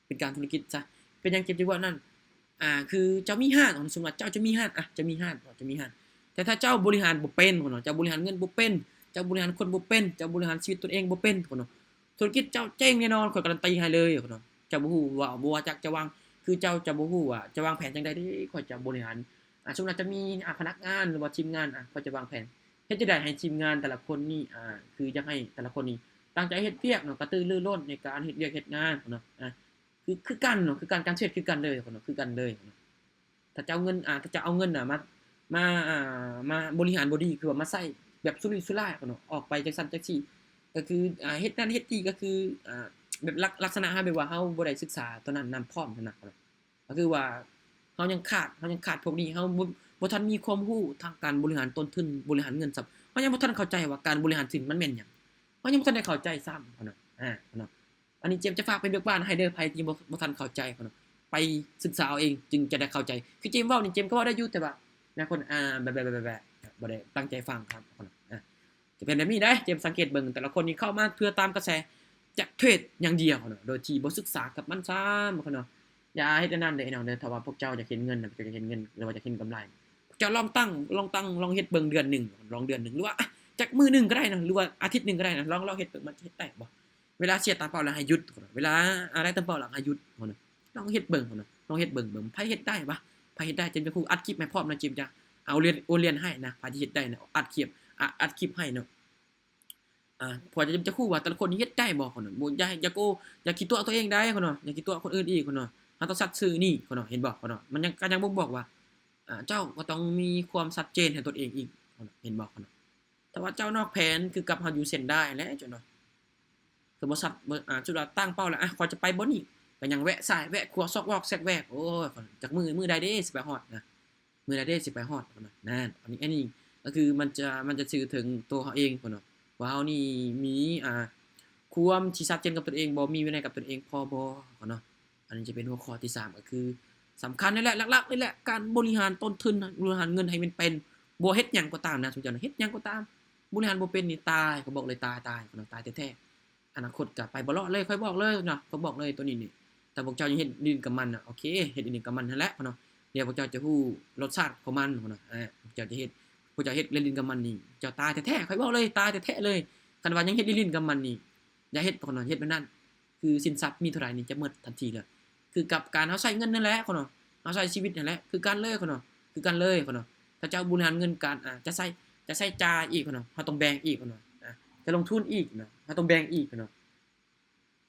เป็นการธุรกิจซะเป็นหยังเก็บอยู่ว่านั่นคือเจ้ามีห้างสมมุติว่าเจ้าจะมีห้างจะมีห้าง แต่ถ้าเจ้าบริหารบ่เป็นพุ่นเนาะเจ้าบริหารเงินบ่เป็นเจ้าบริหารคนบ่เป็นเจ้าบริหารชีวิตตนเองบ่เป็นพุ่นเนาะธุรกิจเจ้าเจ๊งแน่นอนข้อยการันตีให้เลยพุ่นเนาะเจ้าบ่ฮู้ว่าบ่ว่าจักจะวางคือเจ้าจะบ่ฮู้ว่าจะวางแผนจังได๋ข้อยจะบริหารสมมุติว่าจะมีพนักงานหรือว่าทีมงานข้อยจะวางแผนเฮ็ดจังได๋ให้ทีมงานแต่ละคนนี่คืออยากให้แต่ละคนนี่ตั้งใจเฮ็ดเวียกเนาะกระตือรือร้นในการเฮ็ดเวียกเฮ็ดงานพุ่นเนาะคือกันเนาะคือการเทรดคือกันเลยพุ่นเนาะคือกันเลยถ้าจะเอาเงินถ้าจะเอาเงินมาบริหารบ่ดีคือว่ามาใช้แบบสุรุ่ยสุร่ายพุ่นเนาะออกไปจังซั่นจังซี่ก็คือเฮ็ดนั่นเฮ็ดนี่ก็คือแบบลักษณะแบบว่าเฮาบ่ได้ศึกษาตัวนั้นนำพร้อมนั่นน่ะก็คือว่าเฮายังขาดพวกนี้เฮาบ่ทันมีความรู้ทางการบริหารต้นทุนบริหารเงินทรัพย์เฮายังบ่ทันเข้าใจว่าการบริหารสินมันแม่นหยังเฮายังบ่ทันได้เข้าใจซ้ำพุ่นเนาะพุ่นเนาะอันนี้เจมส์จะฝากเป็นเบิกบ้านให้เด้อไผที่บ่ทันเข้าใจพุ่นเนาะไปศึกษาเอาเองจึงจะได้เข้าใจคือเจมส์เว้านี่เจมส์ก็เว้าได้อยู่แต่ว่านะคนแบบบ่ได้ตั้งใจฟังครับพุ่นจะเป็นแบบนี้ได้เจมส์สังเกตเบิ่งแต่ละคนนี่เข้ามาเพื่อตามกระแสจะเทรดอย่างเดียวเนาะโดยที่บ่ศึกษากับมันซ้ำพุ่นเนาะอย่าเฮ็ดอันนั้นเด้อไอ้น้องเด้อถ้าว่าพวกเจ้าอยากเห็นเงินน่ะอยากเห็นเงินหรือว่าอยากเห็นกำไรพวกเจ้าลองเฮ็ดเบิ่งเดือนนึงลองเดือนนึงหรือว่าจักมื้อนึงก็ได้นะหรือว่าอาทิตย์นึงก็ได้นะลองเฮ็ดเบิ่งมันเฮ็ดได้บ่เวลาเสียตามเป้าแล้วให้หยุดเวลาได้ตามเป้าแล้วให้หยุดพุ่นน่ะลองเฮ็ดเบิ่งพุ่นน่ะลองเฮ็ดเบิ่งไผเฮ็ดได้บ่ไผเฮ็ดได้เจมส์จะครูอัดคลิปให้พร้อมนะเจมส์จะเอาเรียนให้นะไผที่เฮ็ดได้นะอัดคลิปให้เนาะพอจะคู่ว่าแต่ละคนนี่เฮ็ดได้บ่พุ่นน่ะบ่อย่าคิดตัวตัวเองได้พุ่นเนาะอย่าคิดตัวคนอื่นอีกพุ่นเนาะเฮาต้องซัดซื่อนี่พุ่นเนาะเห็นบ่พุ่นเนาะมันยังบ่งบอกว่าเจ้าก็ต้องมีความชัดเจนให้ตัวเองอีกพุ่นเนาะเห็นบ่พุ่นเนาะแต่ว่าเจ้านอกแผนคือกับเฮาอยู่เส้นได้แหละจังเนาะคือบ่ชัดจุดว่าตั้งเป้าแล้วข้อยจะไปบ่นี่ก็ยังแวะซ้ายแวะขวาซอกวอกแซกแวกโอ้ยจักมื้อใดเด้สิไปฮอดนะมื้อใดเด้สิไปฮอดพุ่นน่ะนั่นอันนี้ก็คือมันจะสื่อถึงตัวเฮาเองพุ่นเนาะว่าเฮานี่มีความที่ชัดเจนกับตัวเองบ่มีวินัยกับตัวเองพอบ่เนาะอันนี้จะเป็นหัวข้อที่3ก็คือสำคัญนี่แหละหลักๆนี่แหละการบริหารต้นทุนบริหารเงินให้มันเป็นบ่เฮ็ดหยังก็ตามนะทุกอย่างเฮ็ดหยังก็ตามบริหารบ่เป็นนี่ตายก็บอกเลยตายเนาะตายแท้ๆอนาคตก็ไปบ่รอดเลยค่อยบอกเลยเนาะเขาบอกเลยตัวนี้นี่แต่พวกเจ้ายังเฮ็ดดินกับมันน่ะโอเคเฮ็ดดินกับมันนั่นแหละเนาะเดี๋ยวพวกเจ้าจะฮู้รสชาติของมันเนาะพวกเจ้าจะเฮ็ดเล่นดินกับมันนี่เจ้าตายแท้ๆค่อยบอกเลยตายแท้ๆเลยคันว่ายังเฮ็ดลิ้นกับมันนี่อย่าเฮ็ดพุ่นเนาะเฮ็ดแบบนั้นคือสินทรัพย์มีเท่าไหร่นี่จะหมดทันทีเลยคือกับการเฮาใช้เงินนั่นแหละพุ่นเนาะเฮาใช้ชีวิตนั่นแหละคือกันเลยพุ่นเนาะคือกันเลยพุ่นเนาะถ้าเจ้าบริหารเงินการจะใช้จ่ายอีกพุ่นเนาะเฮาต้องแบ่งอีกพุ่นเนาะจะลงทุนอีกเนาะเฮาต้องแบ่งอีกพุ่นเนาะ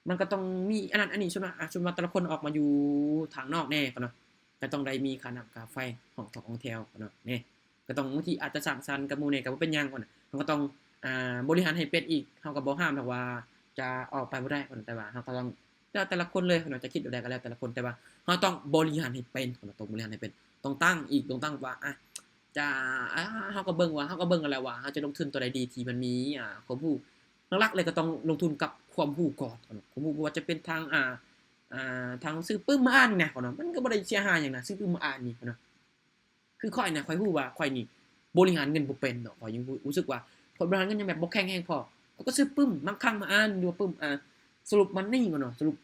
มันก็ต้องมีอันนั้นอันนี้ใช่มั้ยสมมุติว่าแต่ละคนออกมาอยู่ทางนอกแน่พุ่นเนาะก็ต้องได้มีค่าน้ำค่าไฟของแถวพุ่นเนาะนี่ก็ต้องบางทีอาจจะสร้างสรรค์กับหมู่นี่ก็บ่เป็นหยังพุ่นน่ะมันก็ต้องบริหารให้เป็นอีกเฮาก็บ่ห้ามดอกว่าจะออกไปบ่ได้แต่ว่าเฮาก็ต้องแต่ละคนเลยเนาะจะคิดแบบใดก็แล้วแต่ละคนแต่ว่าเฮาต้องบริหารให้เป็นต้องบริหารให้เป็นต้องตั้งว่าจะเฮาก็เบิ่งกันแล้วว่าเฮาจะลงทุนตัวใดดีที่มันมีความรู้หลักๆเลยก็ต้องลงทุนกับความรู้ก่อนความรู้บ่ว่าจะเป็นทางทางซื้อปึ้มมาอ่านนี่นะเนาะมันก็บ่ได้เสียหายหยังนะซื้อปึ้มมาอ่านนี่เนาะคือข้อยน่ะข้อยรู้ว่าข้อยนี่บริหารเงินบ่เป็นเนาะข้อยยังรู้สึกว่าข้อยบริหารเงินยังแบบบ่แข็งแรงพอข้อยก็ซื้อปึ้มบางครั้งมาอ่านดูว่าปึ้มสรุปมันนี่เนาะสรุป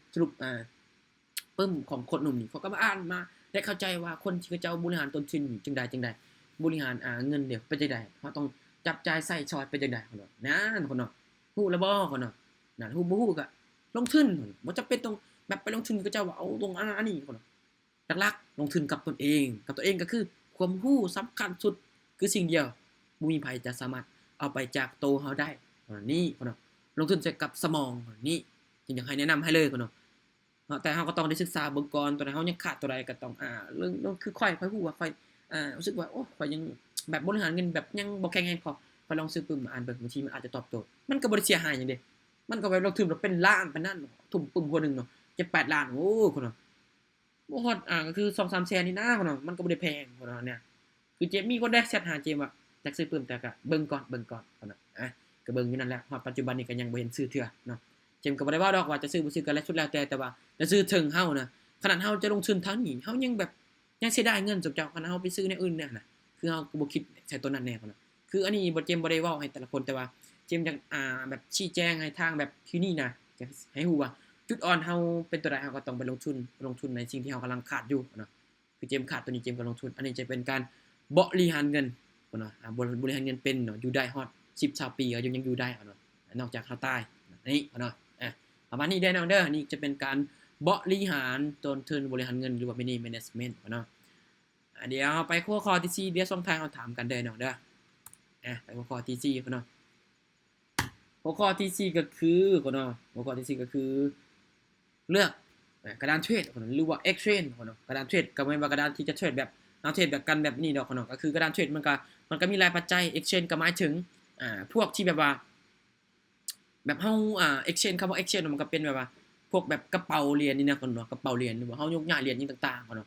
ปึ้มของคนหนุ่มนี่เขาก็มาอ่านมาได้เข้าใจว่าคนที่เขาเจ้าบริหารต้นทุนนี่จังใดบริหารเงินเดี๋ยวเป็นจังได๋เฮาต้องจับจ่ายใช้สอยเป็นจังได๋เนาะนั่นพุ่นเนาะฮู้แล้วบ่เนาะนั่นฮู้บ่ฮู้ก็ลงทุนบ่จำเป็นต้องแบบไปลงทุนเขาเจ้าว่าเอาตรงอันนี้พุ่นเนาะหลักๆลงทุนกับตนเองก็คือความรู้สำคัญสุดคือสิ่งเดียวบ่มีไผจะสามารถเอาไปจากตัวเฮาได้นี่พุ่นเนาะลงทุนใส่กับสมองนี่จึงอยากให้แนะนำให้เลยพุ่นเนาะแต่เฮาก็ต้องได้ศึกษาเบิ่งก่อนตัวใดเฮายังขาดตัวใดก็ต้องเรื่องคือข้อยฮู้ว่าข้อยรู้สึกว่าโอ้ข้อยยังแบบบริหารเงินแบบยังบ่แข็งแรงพอข้อยลองซื้อปึ้มมาอ่านเบิ่งบางทีมันอาจจะตอบโจทย์มันก็บ่ได้เสียหายหยังเดะมันก็แบบลงทุนแบบเป็นล้านปานนั้นทุ่มปึ้มหัวนึงเนาะ7-8ล้านโอ้พุ่นเนาะบ่ฮอดก็คือ 2-3 แสนนี่นะพุ่นเนาะมันก็บ่ได้แพงพุ่นเนาะเนี่ยคือเจมมีคนได้แชตหาเจมว่าอยากซื้อปึ้มแต่ก็เบิ่งก่อนพุ่นเนาะก็เบิ่งอยู่นั่นแหละฮอดปัจจุบันนี้ก็ยังบ่เห็นซื้อเทื่อเนาะเจมก็บ่ได้ว่าดอกว่าจะซื้อบ่ซื้อก็แล้วสุดแล้วแต่ว่าจะซื้อถึงเฮานะขนาดเฮาจะลงทุนทางนี้เฮายังแบบยังเสียดายเงินเจ้าขนาดเฮาไปซื้อแนวอื่นเนี่ยนะคือเฮาก็บ่คิดใช้ตัวนั้นแน่พุ่นน่ะคืออันนี้เจมบ่ได้เว้าให้แต่ละคนแต่ว่าเจมอยากแบบชี้แจงให้ทางแบบที่นี่นะจะให้ฮู้ว่าจุดอ่อนเฮาเป็นตัวใดเฮาก็ต้องไปลงทุนในสิ่งที่เฮากำลังขาดอยู่เนาะคือเจมขาดตัวนี้เจมก็ลงทุนอันนี้จะเป็นการบริหารเงิน คนเนาะบริหารเงินเป็นเนาะอยู่ได้ฮอด10-20ปีก็ยังอยู่ได้เนาะนอกจากเขาตายนี่เนาะประมาณนี้ได้เนาะเด้อนี่จะเป็นการบริหารต้นทุนบริหารเงินหรือว่า mini management เนาะเดี๋ยวไปหัวข้อที่4เดี๋ยวส่งท้ายเอาถามกันเด้อเนาะเด้อไปหัวข้อที่4เนาะหัวข้อที่4ก็คือเนาะหัวข้อที่4ก็คือเลือกกระดานเทรดหรือว่า exchange เนาะกระดานเทรดก็ไม่ว่ากระดานที่จะเทรดแบบเอาเทรดแบบกันแบบนี้ดอกเนาะก็คือกระดานเทรดมันก็มีหลายปัจจัย exchange ก็หมายถึงพวกที่แบบว่าแบบเฮาexchange คำว่า exchange มันก็เป็นแบบว่าพวกแบบกระเป๋าเหรียญนี่นะเนาะกระเป๋าเหรียญหรือว่าเฮายกย้ายเหรียญต่างๆเนาะ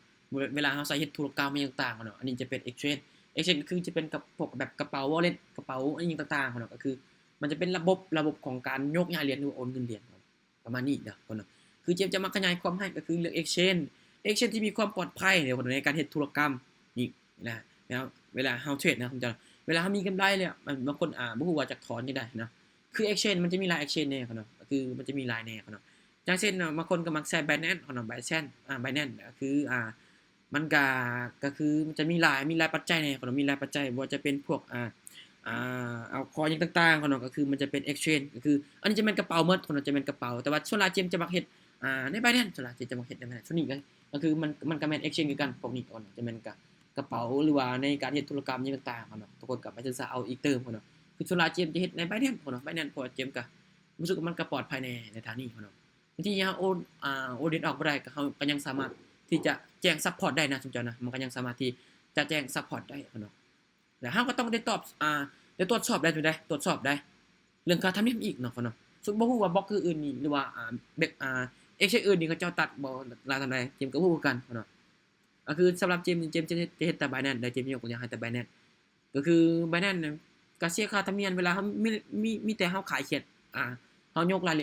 เวลาเฮาใช้เฮ็ดธุรกรรมต่างๆเนาะอันนี้จะเป็น exchange ก็คือจะเป็นกับพวกแบบกระเป๋า wallet กระเป๋าอันนี้ต่างๆเนาะก็คือมันจะเป็นระบบของการยกย้ายเหรียญหรือโอนเงินเหรียญประมาณนี้เนาะคือเจมจะมาขยายความให้ก็คือเรื่อง exchange ที่มีความปลอดภัยในการเฮ็ดธุรกรรมนี่นะแล้วเวลาเฮาเทรดนะผมจะเวลาเฮามีกำไรเลยบางคนบ่ฮู้ว่าจักถอนจังได๋นะคือ exchange มันจะมีหลาย exchange แน่เนาะก็คือมันจะมีหลายแน่เนาะอย่างเช่นบางคนก็มักใช้ Binance เนาะ Binance ก็คือมันก็คือมันจะมีหลายปัจจัยแน่เนาะมีหลายปัจจัยบ่ว่าจะเป็นพวกเอาคอยต่างๆเนาะก็คือมันจะเป็น exchange ก็คืออันนี้จะเป็นกระเป๋าหมดเนาะจะเป็นกระเป๋าแต่ว่าส่วนหลายเจมจะมักเฮ็ดใน Binance ส่วนหลายเจมจะมักเฮ็ดใน Binance ส่วนนี้ก็คือมันก็แม่น exchange คือกันพวกนี้ก่อนจะแม่นกระเป๋าหรือว่าในการเฮ็ดธุรกรรมต่างๆเนาะทุกคนก็ไปศึกษาเอาอีกเติมเนาะคือส่วนหลายเจมจะเฮ็ดใน Binance เนาะ Binance เพราะเจมก็รู้สึกว่ามันก็ปลอดภัยในทางนี้เนาะบางทีเฮาโอนเหรียญออกบ่ได้ก็เฮาก็ยังสามารถที่จะแจ้งซัปพอร์ตได้นะสมเจ้านะมันก็ยังสามารถที่จะแจ้งซัปพอร์ตได้เนาะแล้วเฮาก็ต้องได้เดี๋ยวตรวจสอบได้ตรวจสอบได้เรื่องค่าธรรมเนียมอีกเนาะซึ่งบ่ฮู้ว่าบล็อกคืออื่นนี่หรือว่าexchange อื่นนี่เขาเจ้าตัดบ่ลาทำใดเจมก็บ่ฮู้กันเนาะก็คือสำหรับเจมจะเฮ็ดแต่ Binance ได้เจมยกตัวอย่างให้แต่ Binance ก็คือ Binance ก็เสียค่าธรรมเนียมเวลาเฮามีแต่เฮาขายเขียดเฮายกราย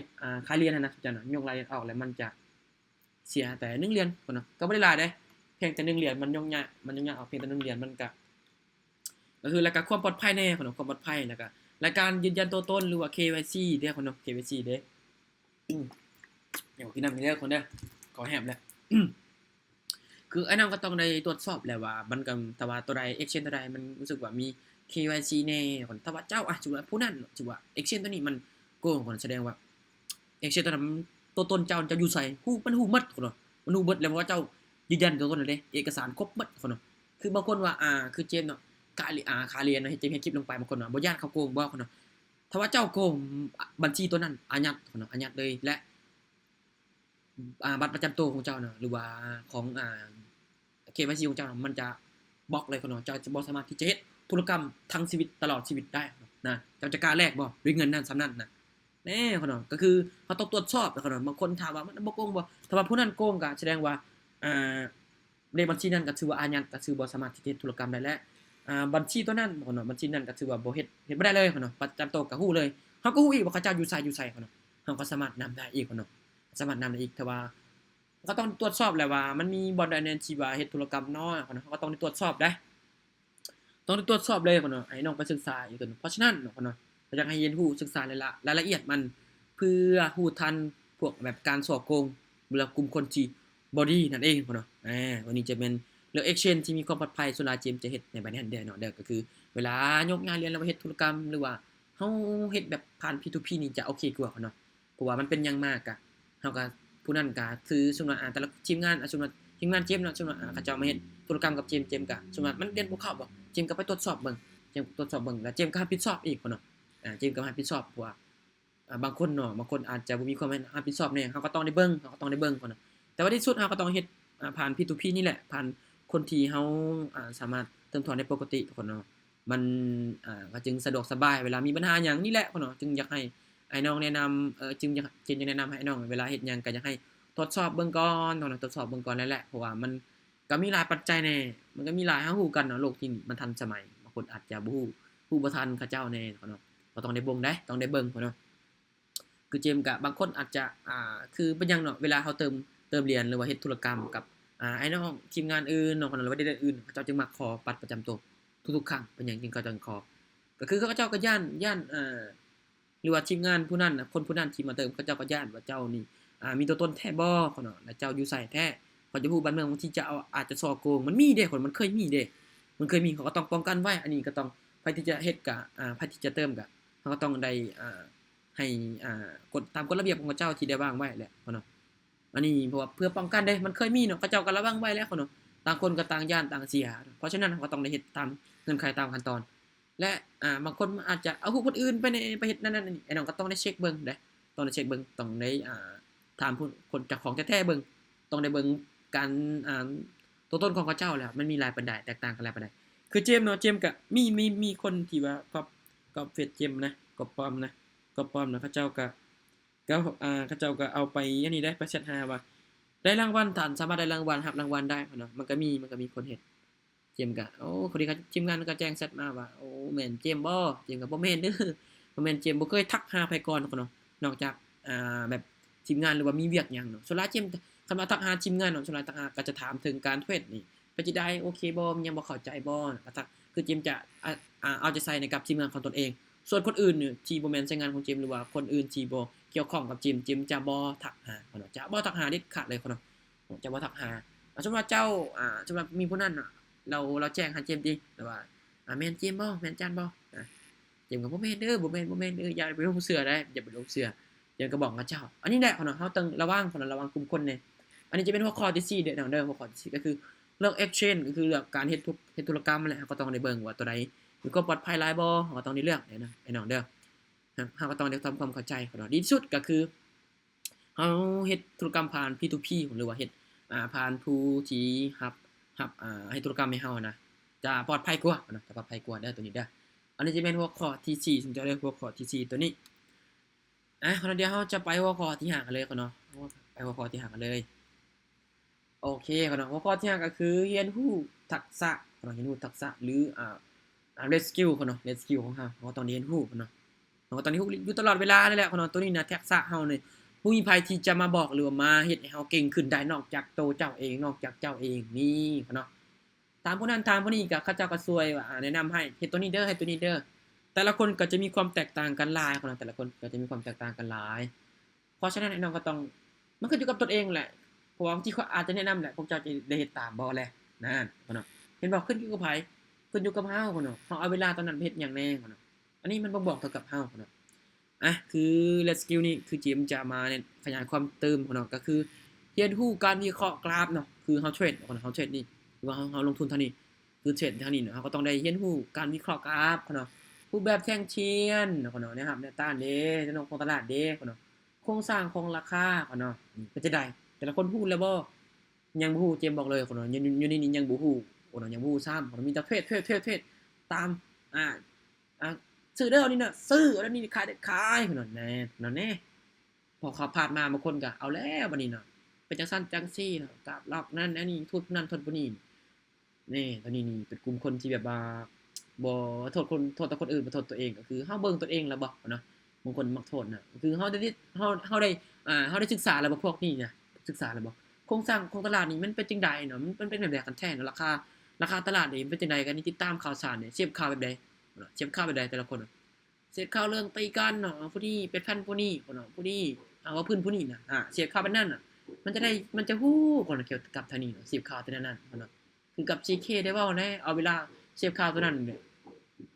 ขายเหรียญนะจังยกรายเหรียญออกแล้วมันจะเสียแต่1เหรียญเนาะก็บ่ได้หลายเด้เพียงแต่1เหรียญมันยกยากออกเพียงแต่1เหรียญมันก็คือแล้วก็ความปลอดภัยแน่ความปลอดภัยแล้วก็รายการยืนยันตัวตนหรือว่า KYC เด้อKYC เด้เดี๋ยวกินน้ำนี่เด้อเด้อขอแฮบแล้วคือไอ้นั่นก็ต้องได้ตรวจสอบแหละว่ามันก็แต่ว่าตัวใด exchange ตัวใดมันรู้สึกว่ามี KYC แน่ถ้าว่าเจ้าสมมุติว่าผู้นั้นถือว่า exchange ตัวนี้มันโกงแสดงว่า exchange ตัวนั้นตัวตนเจ้าอยู่ไสมันฮู้หมดเนาะมันฮู้เบิดแล้วว่าเจ้ายืนยันตัวตนนั่นเด้เอกสารครบหมดเนาะคือบางคนว่าคือเจมเนาะค่าเรียนเนาะเจมเฮ็ดคลิปลงไปบางคนว่าบ่ย้านเขาโกงบ่เนาะถ้าว่าเจ้าโกงบัญชีตัวนั้นอายัดเนาะอายัดเลยและบัตรประจำตัวของเจ้าเนาะหรือว่าของKYC ของเจ้ามันจะบล็อกเลยเนาะเจ้าจะบ่สามารถที่จะเฮ็ดธุรกรรมทั้งชีวิตตลอดชีวิตได้นะเจ้าจะกล้าแลกบ่ด้วยเงินนั้นส่ำนั้นนะแน่เนาะก็คือเขาต้องตรวจสอบเนาะบางคนถามว่ามันบ่โกงบ่ถ้าว่าผู้นั้นโกงก็แสดงว่าในบัญชีนั้นก็ถือว่าอายัดก็ถือบ่สามารถที่จะเฮ็ดธุรกรรมได้และบัญชีตัวนั้นเนาะบัญชีนั้นก็ถือว่าบ่เฮ็ดบ่ได้เลยเนาะประจำตัวก็ฮู้เลยเฮาก็ฮู้อีกว่าเขาเจ้าอยู่ไสเนาะเฮาก็สามารถนำได้อีกเนาะสามารถนำได้อีกแต่ว่าก็ต้องตรวจสอบแหละว่ามันมีบ่อนใดแน่ที่ว่าเฮ็ดธุรกรรมน้อยเนาะก็ต้องตรวจสอบได้ต้องตรวจสอบเลยเนาะให้น้องไปศึกษาอีกเนาะเพราะฉะนั้นเนาะก็อยากให้เรียนรู้ศึกษารายละเอียดมันเพื่อรู้ทันพวกแบบการฉ้อโกงหรือกลุ่มคนที่บ่ดีนั่นเองเนาะวันนี้จะเป็นเรื่อง exchange ที่มีความปลอดภัยส่วนหลายเจมจะเฮ็ดใน Binance เนาะก็คือเวลายกงานเรียนแล้วเฮ็ดธุรกรรมหรือว่าเฮาเฮ็ดแบบผ่าน P2P นี่จะโอเคกว่าเนาะเพราะว่ามันเป็นอย่างมากอะเฮาก็ผู้นั้นก็คือสมมุติแต่ละทีมงานสมมุติทีมงานเจมเนาะสมมุติเขาเจ้ามาเฮ็ดธุรกรรมกับเจมก็สมมุติมันเรียนบ่เข้าบ่เจมก็ไปตรวจสอบเบิ่งแล้วเจมก็รับผิดชอบอีกเนาะเจมก็รับผิดชอบเพราะว่าบางคนเนาะบางคนอาจจะบ่มีความรับผิดชอบแน่เฮาก็ต้องได้เบิ่งเนาะแต่ว่าที่สุดเฮาก็ต้องเฮ็ดผ่าน P2P นี่แหละผ่านคนที่เฮาสามารถเติมถอนได้ปกติทุกคนเนาะมันก็จึงสะดวกสบายเวลามีปัญหาหยังนี่แหละเนาะจึงอยากให้ไอ้น้องแนะนำจึงอยากแนะนำให้น้องเวลาเฮ็ดหยังก็อยากให้ตรวจสอบเบิ่งก่อนเนาะตรวจสอบเบิ่งก่อนนั่นแหละเพราะว่ามันก็มีหลายปัจจัยแน่มันก็มีหลายเฮาฮู้กันเนาะโลกที่มันทันสมัยบางคนอาจจะบ่ฮู้บ่ทันเขาเจ้าแน่เนาะก็ต้องได้เบิ่งต้องได้เบิ่งเนาะคือเจมส์ก็บางคนอาจจะคือเป็นหยังเนาะเวลาเฮาเติมเหรียญหรือว่าเฮ็ดธุรกรรมกับไอ้น้องทีมงานอื่นเนาะหรือว่าเด็กอื่นเขาเจ้าจึงมักขอบัตรประจำตัวทุกๆครั้งเป็นหยังจึงเขาจังขอก็คือเขาเจ้าก็ย้านหรือว่าทีมงานผู้นั้นคนผู้นั้นที่มาเติมเขาเจ้าก็ย้านว่าเจ้านี่มีตัวตนแท้บ่เนาะแล้วเจ้าอยู่ไสแท้เขาจะฮู้บ้านเมืองบางทีจะเอาอาจจะฉ้อโกงมันมีเด้มันเคยมีเด้ มันเคยมีเขาก็ต้องป้องกันไว้อันนี้ก็ต้องไผที่จะเฮ็ดก็ไผที่จะเติมก็เขาก็ต้องได้ให้กฎตามกฎระเบียบของเขาเจ้าที่ได้วางไว้แหละเนาะอันนี้เพราะว่าเพื่อป้องกันเด้มันเคยมีเนาะเขาเจ้าก็ระวังไว้แล้วเนาะต่างคนก็ต่างย้านต่างเสียเพราะฉะนั้นเราก็ต้องได้เฮ็ดตามเงื่อนไขตามขั้นตอนและบางคนอาจจะเอารูปคนอื่นไปเฮ็ดนั่นๆนี่ไอ้น้องก็ต้องได้เช็กเบิ่งเด้ต้องได้เช็กเบิ่งต้องได้ถามผู้คนเจ้าของแท้ๆเบิ่งต้องได้เบิ่งการตัวตนของเขาเจ้าแล้วมันมีหลายปานใดแตกต่างกันหลายปานใดคือเจมส์เนาะเจมส์ก็มีคนที่ว่าก๊อปเฟซเจมส์นะก๊อปปลอมนะก๊อปปลอมนะเขาเจ้าก็เขาเจ้าก็เอาไปอันนี้ได้ไปเช็ดหาว่าได้รางวัลท่านสามารถได้รางวัลรับรางวัลได้เนาะมันก็มีคนเฮ็ดเจมส์ก็โอ้คนที่เขาทีมงานก็แจ้งแชตมาว่าโอ้แม่นเจมส์บ่เจมส์ก็บ่แม่นเด้อบ่แม่นเจมส์บ่เคยทักหาไผก่อนเนาะนอกจากแบบทีมงานหรือว่ามีเวียกหยังเนาะส่วนหลายเจมส์คันว่าทักหาทีมงานเนาะส่วนหลายทักหาก็จะถามถึงการเทรดนี่ไปนจั่งใดโอเคบ่ยังบ่เข้าใจบ่ก็ทักคือเจมส์จะเอาใจใส่ในกับทีมงานของตนเองส่วนคนอื่นเนี่ยที่บ่แม่นใช้งานของเจมส์หรือว่าคนอื่นที่บ่เกี่ยวข้องกับเจมส์จะบ่ทักหาเนาะจะบ่ทักหาเด็ดขาดเลยเนาะจะบ่ทักหาสมมุติว่าเจ้าสำหรับมีผู้นั้นน่ะเราแจ้งหาเจมส์ติแต่ว่าแม่นเจมส์บ่แม่นจันบ่เจมส์ก็บ่แม่นเด้อบ่แม่นอย่าไปลงเชื่อได้อย่าไปลงเชื่อเจมส์ก็บอกกับเจ้าอันนี้แหละเนาะเฮาต้องระวังระวังกลุ่มคนเนี่ยอันนี้จะเป็นหัวข้อที่4เด้อเด้อหัวข้อที่4ก็คือเรื่อง exchange ก็คือเรื่องการเฮ็ดธุรกรรมนั่นแหละก็ต้องได้เบิ่งว่าตัวใดมีความปลอดภัยหลายบ่เราก็ต้องได้เลือกเด้อนะไอ้น้องเด้อเราก็ต้องได้ทำความเข้าใจเนาะดีที่สุดก็คือเฮาเฮ็ดธุรกรรมผ่าน P2P หรือว่าเฮ็ดผ่านผู้ที่รับให้ธุรกรรมให้เฮานะจะปลอดภัยกว่านะจะปลอดภัยกว่าเด้อตัวนี้เด้ออันนี้จะเป็นหัวข้อที่4ซึ่งจะเรียกหัวข้อที่4ตัวนี้คราวเดียวเฮาจะไปหัวข้อที่5กันเลยเนาะไปหัวข้อที่5กันเลยโอเคเนาะหัวข้อที่5ก็คือเรียนรู้ทักษะเนาะเรียนรู้ทักษะหรือred skill เนาะ red skill ของเฮาเราต้องเรียนรู้เนาะเราก็ต้องเรียนรู้อยู่ตลอดเวลานั่นแหละเนาะตัวนี้นะทักษะเฮานี่บ่มีไผที่จะมาบอกหรือว่ามาเฮ็ดให้เฮาเก่งขึ้นได้นอกจากตัวเจ้าเองนอกจากเจ้าเองนี่เนาะตามผู้นั้นตามผู้นี้ก็เขาเจ้าก็ช่วยว่าแนะนำให้เฮ็ดตัวนี้เด้อเฮ็ดตัวนี้เด้อแต่ละคนก็จะมีความแตกต่างกันหลายเนาะแต่ละคนก็จะมีความแตกต่างกันหลายเพราะฉะนั้นไอ้น้องก็ต้องมันขึ้นอยู่กับตนเองแหละเพราะว่าบางทีเขาอาจจะแนะนำแหละพวกเจ้าจะได้เฮ็ดตามบ่แหละนั่นเนาะเห็นบ่ขึ้นอยู่กับไผขึ้นอยู่กับเฮาเนาะเฮาเอาเวลาตอนนั้นไปเฮ็ดหยังแน่เนาะอันนี้มันบ่บอกเท่ากับเฮาเนาะคือ red skill นี่คือเจมจะมาเนี่ยขยายความเติมเนาะก็คือเรียนรู้การวิเคราะห์กราฟเนาะคือเฮาเทรดเนาะเฮาเทรดนี่หรือว่าเฮาลงทุนเท่านี้คือเทรดเท่านี้เนาะเฮาก็ต้องได้เรียนรู้การวิเคราะห์กราฟเนาะรูปแบบแท่งเทียนเนาะนะครับแนวต้านเด้แนวโน้มของตลาดเด้เนาะโครงสร้างของราคาเนาะเป็นจังได๋แต่ละคนฮู้แล้วบ่ยังบ่ฮู้เจมบอกเลยเนาะอยู่ในนี้ยังบ่ฮู้เนาะยังบ่ฮู้ซ้ำมีแต่เทรดตามอ่าอ่า ซื้อเด้อนี่น่ะซื้อแล้วนี่ขายได้ขายเพิ่นว่าแน่นั่นแน่พอเขาผ่านมาบางคนก็เอาแล้วบัดนี้เนาะเป็นจังซั่นจังซี่เนาะกราฟล็อกนั่นอันนี้ทุนนั้นทุนผู้นี้นี่ตอนนี้นี่เป็นกลุ่มคนที่แบบว่าบ่โทษแต่คนอื่นบ่โทษตัวเองก็คือเฮาเบิ่งตัวเองแล้วบ่เนาะบางคนมักโทษน่ะคือเฮาได้เฮาได้เฮาได้ศึกษาแล้วบ่พวกนี้น่ะศึกษาแล้วบ่โครงสร้างของตลาดนี่มันเป็นจังไดเนาะมันเป็นแบบใดกันแท้เนาะราคาตลาดนี่มันเป็นจังไดกันนี่ติดตามข่าวสารนี่เสพข่าวแบบใดเสพข่าวแบบใดแต่ละคน เสพข่าวเรื่องตีกันเนาะผู้นี้เป็นพันผู้นี้เนาะผู้นี้ว่าพื้นผู้นี้น่ะเสพข่าวแบบนั้นน่ะมันจะฮู้ก่อนเกี่ยวกับทางนี้เนาะเสพข่าวตัวนั้นน่ะเนาะคือกับ GK ได้เว้าแน่เอาเวลาเสพข่าวตัวนั้นเนี่ย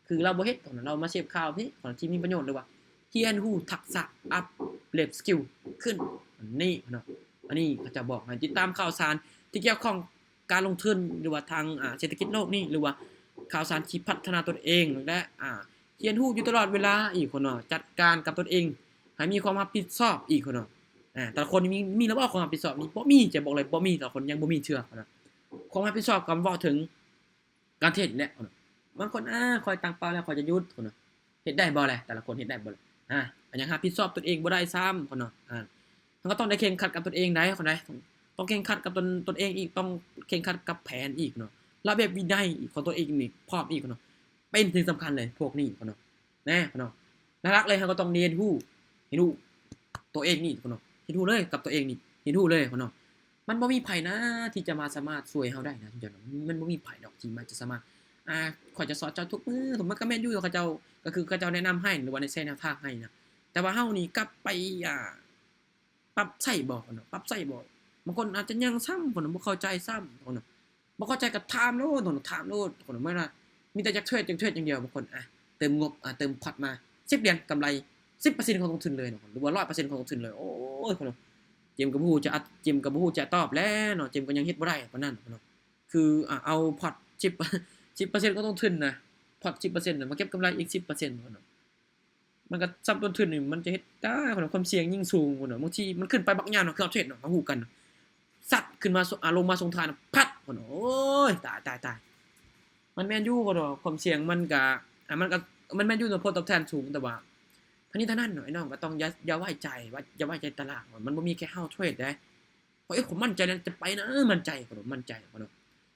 คือเราบ่เฮ็ดตอนนั้นเรามาเสพข่าวนี่ของที่มีประโยชน์เลยว่าเรียนรู้ทักษะอัปเลฟสกิลขึ้นนี่เนาะอันนี้เขาจะบอกให้ติดตามข่าวสารที่เกี่ยวข้องการลงทุนหรือว่าทางเศรษฐกิจโลกนี่หรือว่าข่าวสารที่พัฒนาตนเองและเรียนรู้อยู่ตลอดเวลาอีกคนเนาะจัดการกับตนเองให้มีความรับผิดชอบอีกคนเนาะแต่ละคนมีแล้วบ่ความรับผิดชอบนี่บ่มีจะบอกเลยบ่มีแต่ละคนยังบ่มีเชื่อเนาะความรับผิดชอบก็เว้าถึงการเทรดนี่แหละบางคนคอยตั้งเป้าแล้วคอยจะหยุดคนเนาะเฮ็ดได้บ่แหละแต่ละคนเฮ็ดได้บ่อันยังรับผิดชอบตนเองบ่ได้ซ้ำคนเนาะมันก็ต้องได้แข่งขันกับตนเองได้คนใดต้องแข่งขันกับตนเองอีกต้องแข่งขันกับแผนอีกเนาะระเบียบวินัยของตัวเองนี่พร้อมอีกเนาะเป็นสิ่งสำคัญเลยพวกนี้เนาะแน่เนาะหลักๆเลยเราก็ต้องเรียนรู้ให้รู้ตัวเองนี่เนาะเรียนรู้เลยกับตัวเองนี่เรียนรู้เลยเนาะมันบ่มีไผนะที่จะมาสามารถช่วยเฮาได้นะจริงๆมันบ่มีไผดอกที่มันจะสามารถข้อยจะสอนเจ้าทุกมื้อผมมันก็แม่นอยู่เขาเจ้าก็คือเขาเจ้าแนะนำให้หรือว่าในแนวทางให้นะแต่ว่าเฮานี่กลับไปปรับใช้บ่เนาะปรับใช้บ่บางคนอาจจะยังซ้ำบ่เข้าใจซ้ำเนาะ บ่เข้าใจก็ถามโลดถามโลดคนบ่ว่ามีแต่อยากเทรดอย่างเดียวบางคนเติมงบเติมพอร์ตมา10เหรียญกำไร 10% ของลงทุนเลยหรือว่า 100% ของลงทุนเลยโอ้ยคนเจมส์ก็บ่ฮู้จะเจมส์ก็บ่ฮู้จะตอบแล้วเนาะเจมส์ก็ยังเฮ็ดบ่ได้ปานนั้นเนาะคือเอาพอร์ต10% ของลงทุนนะพอร์ต 10% น่ะมาเก็บกำไรอีก 10% เนาะมันก็ซ้ำต้นทุนนี่มันจะเฮ็ดได้ความเสี่ยงยิ่งสูงเนาะบางทีมันขึ้นไปบักยามเนาะคือเอาเทรดเนาะเฮาฮู้กันซัดขึ้นมาลงมาส่งทานพัดโอ้ยตายมันแม่นอยู่เนาะความเสี่ยงมันก็มันแม่นอยู่เนาะผลตอบแทนสูงแต่ว่าทั้งนี้ทั้งนั้นเนาะไอ้น้องก็ต้องอย่าไว้ใจว่าอย่าไว้ใจตลาดมันบ่มีแค่เฮาเทรดได้เพราะผมมั่นใจแล้วจะไปนะมั่นใจเนาะ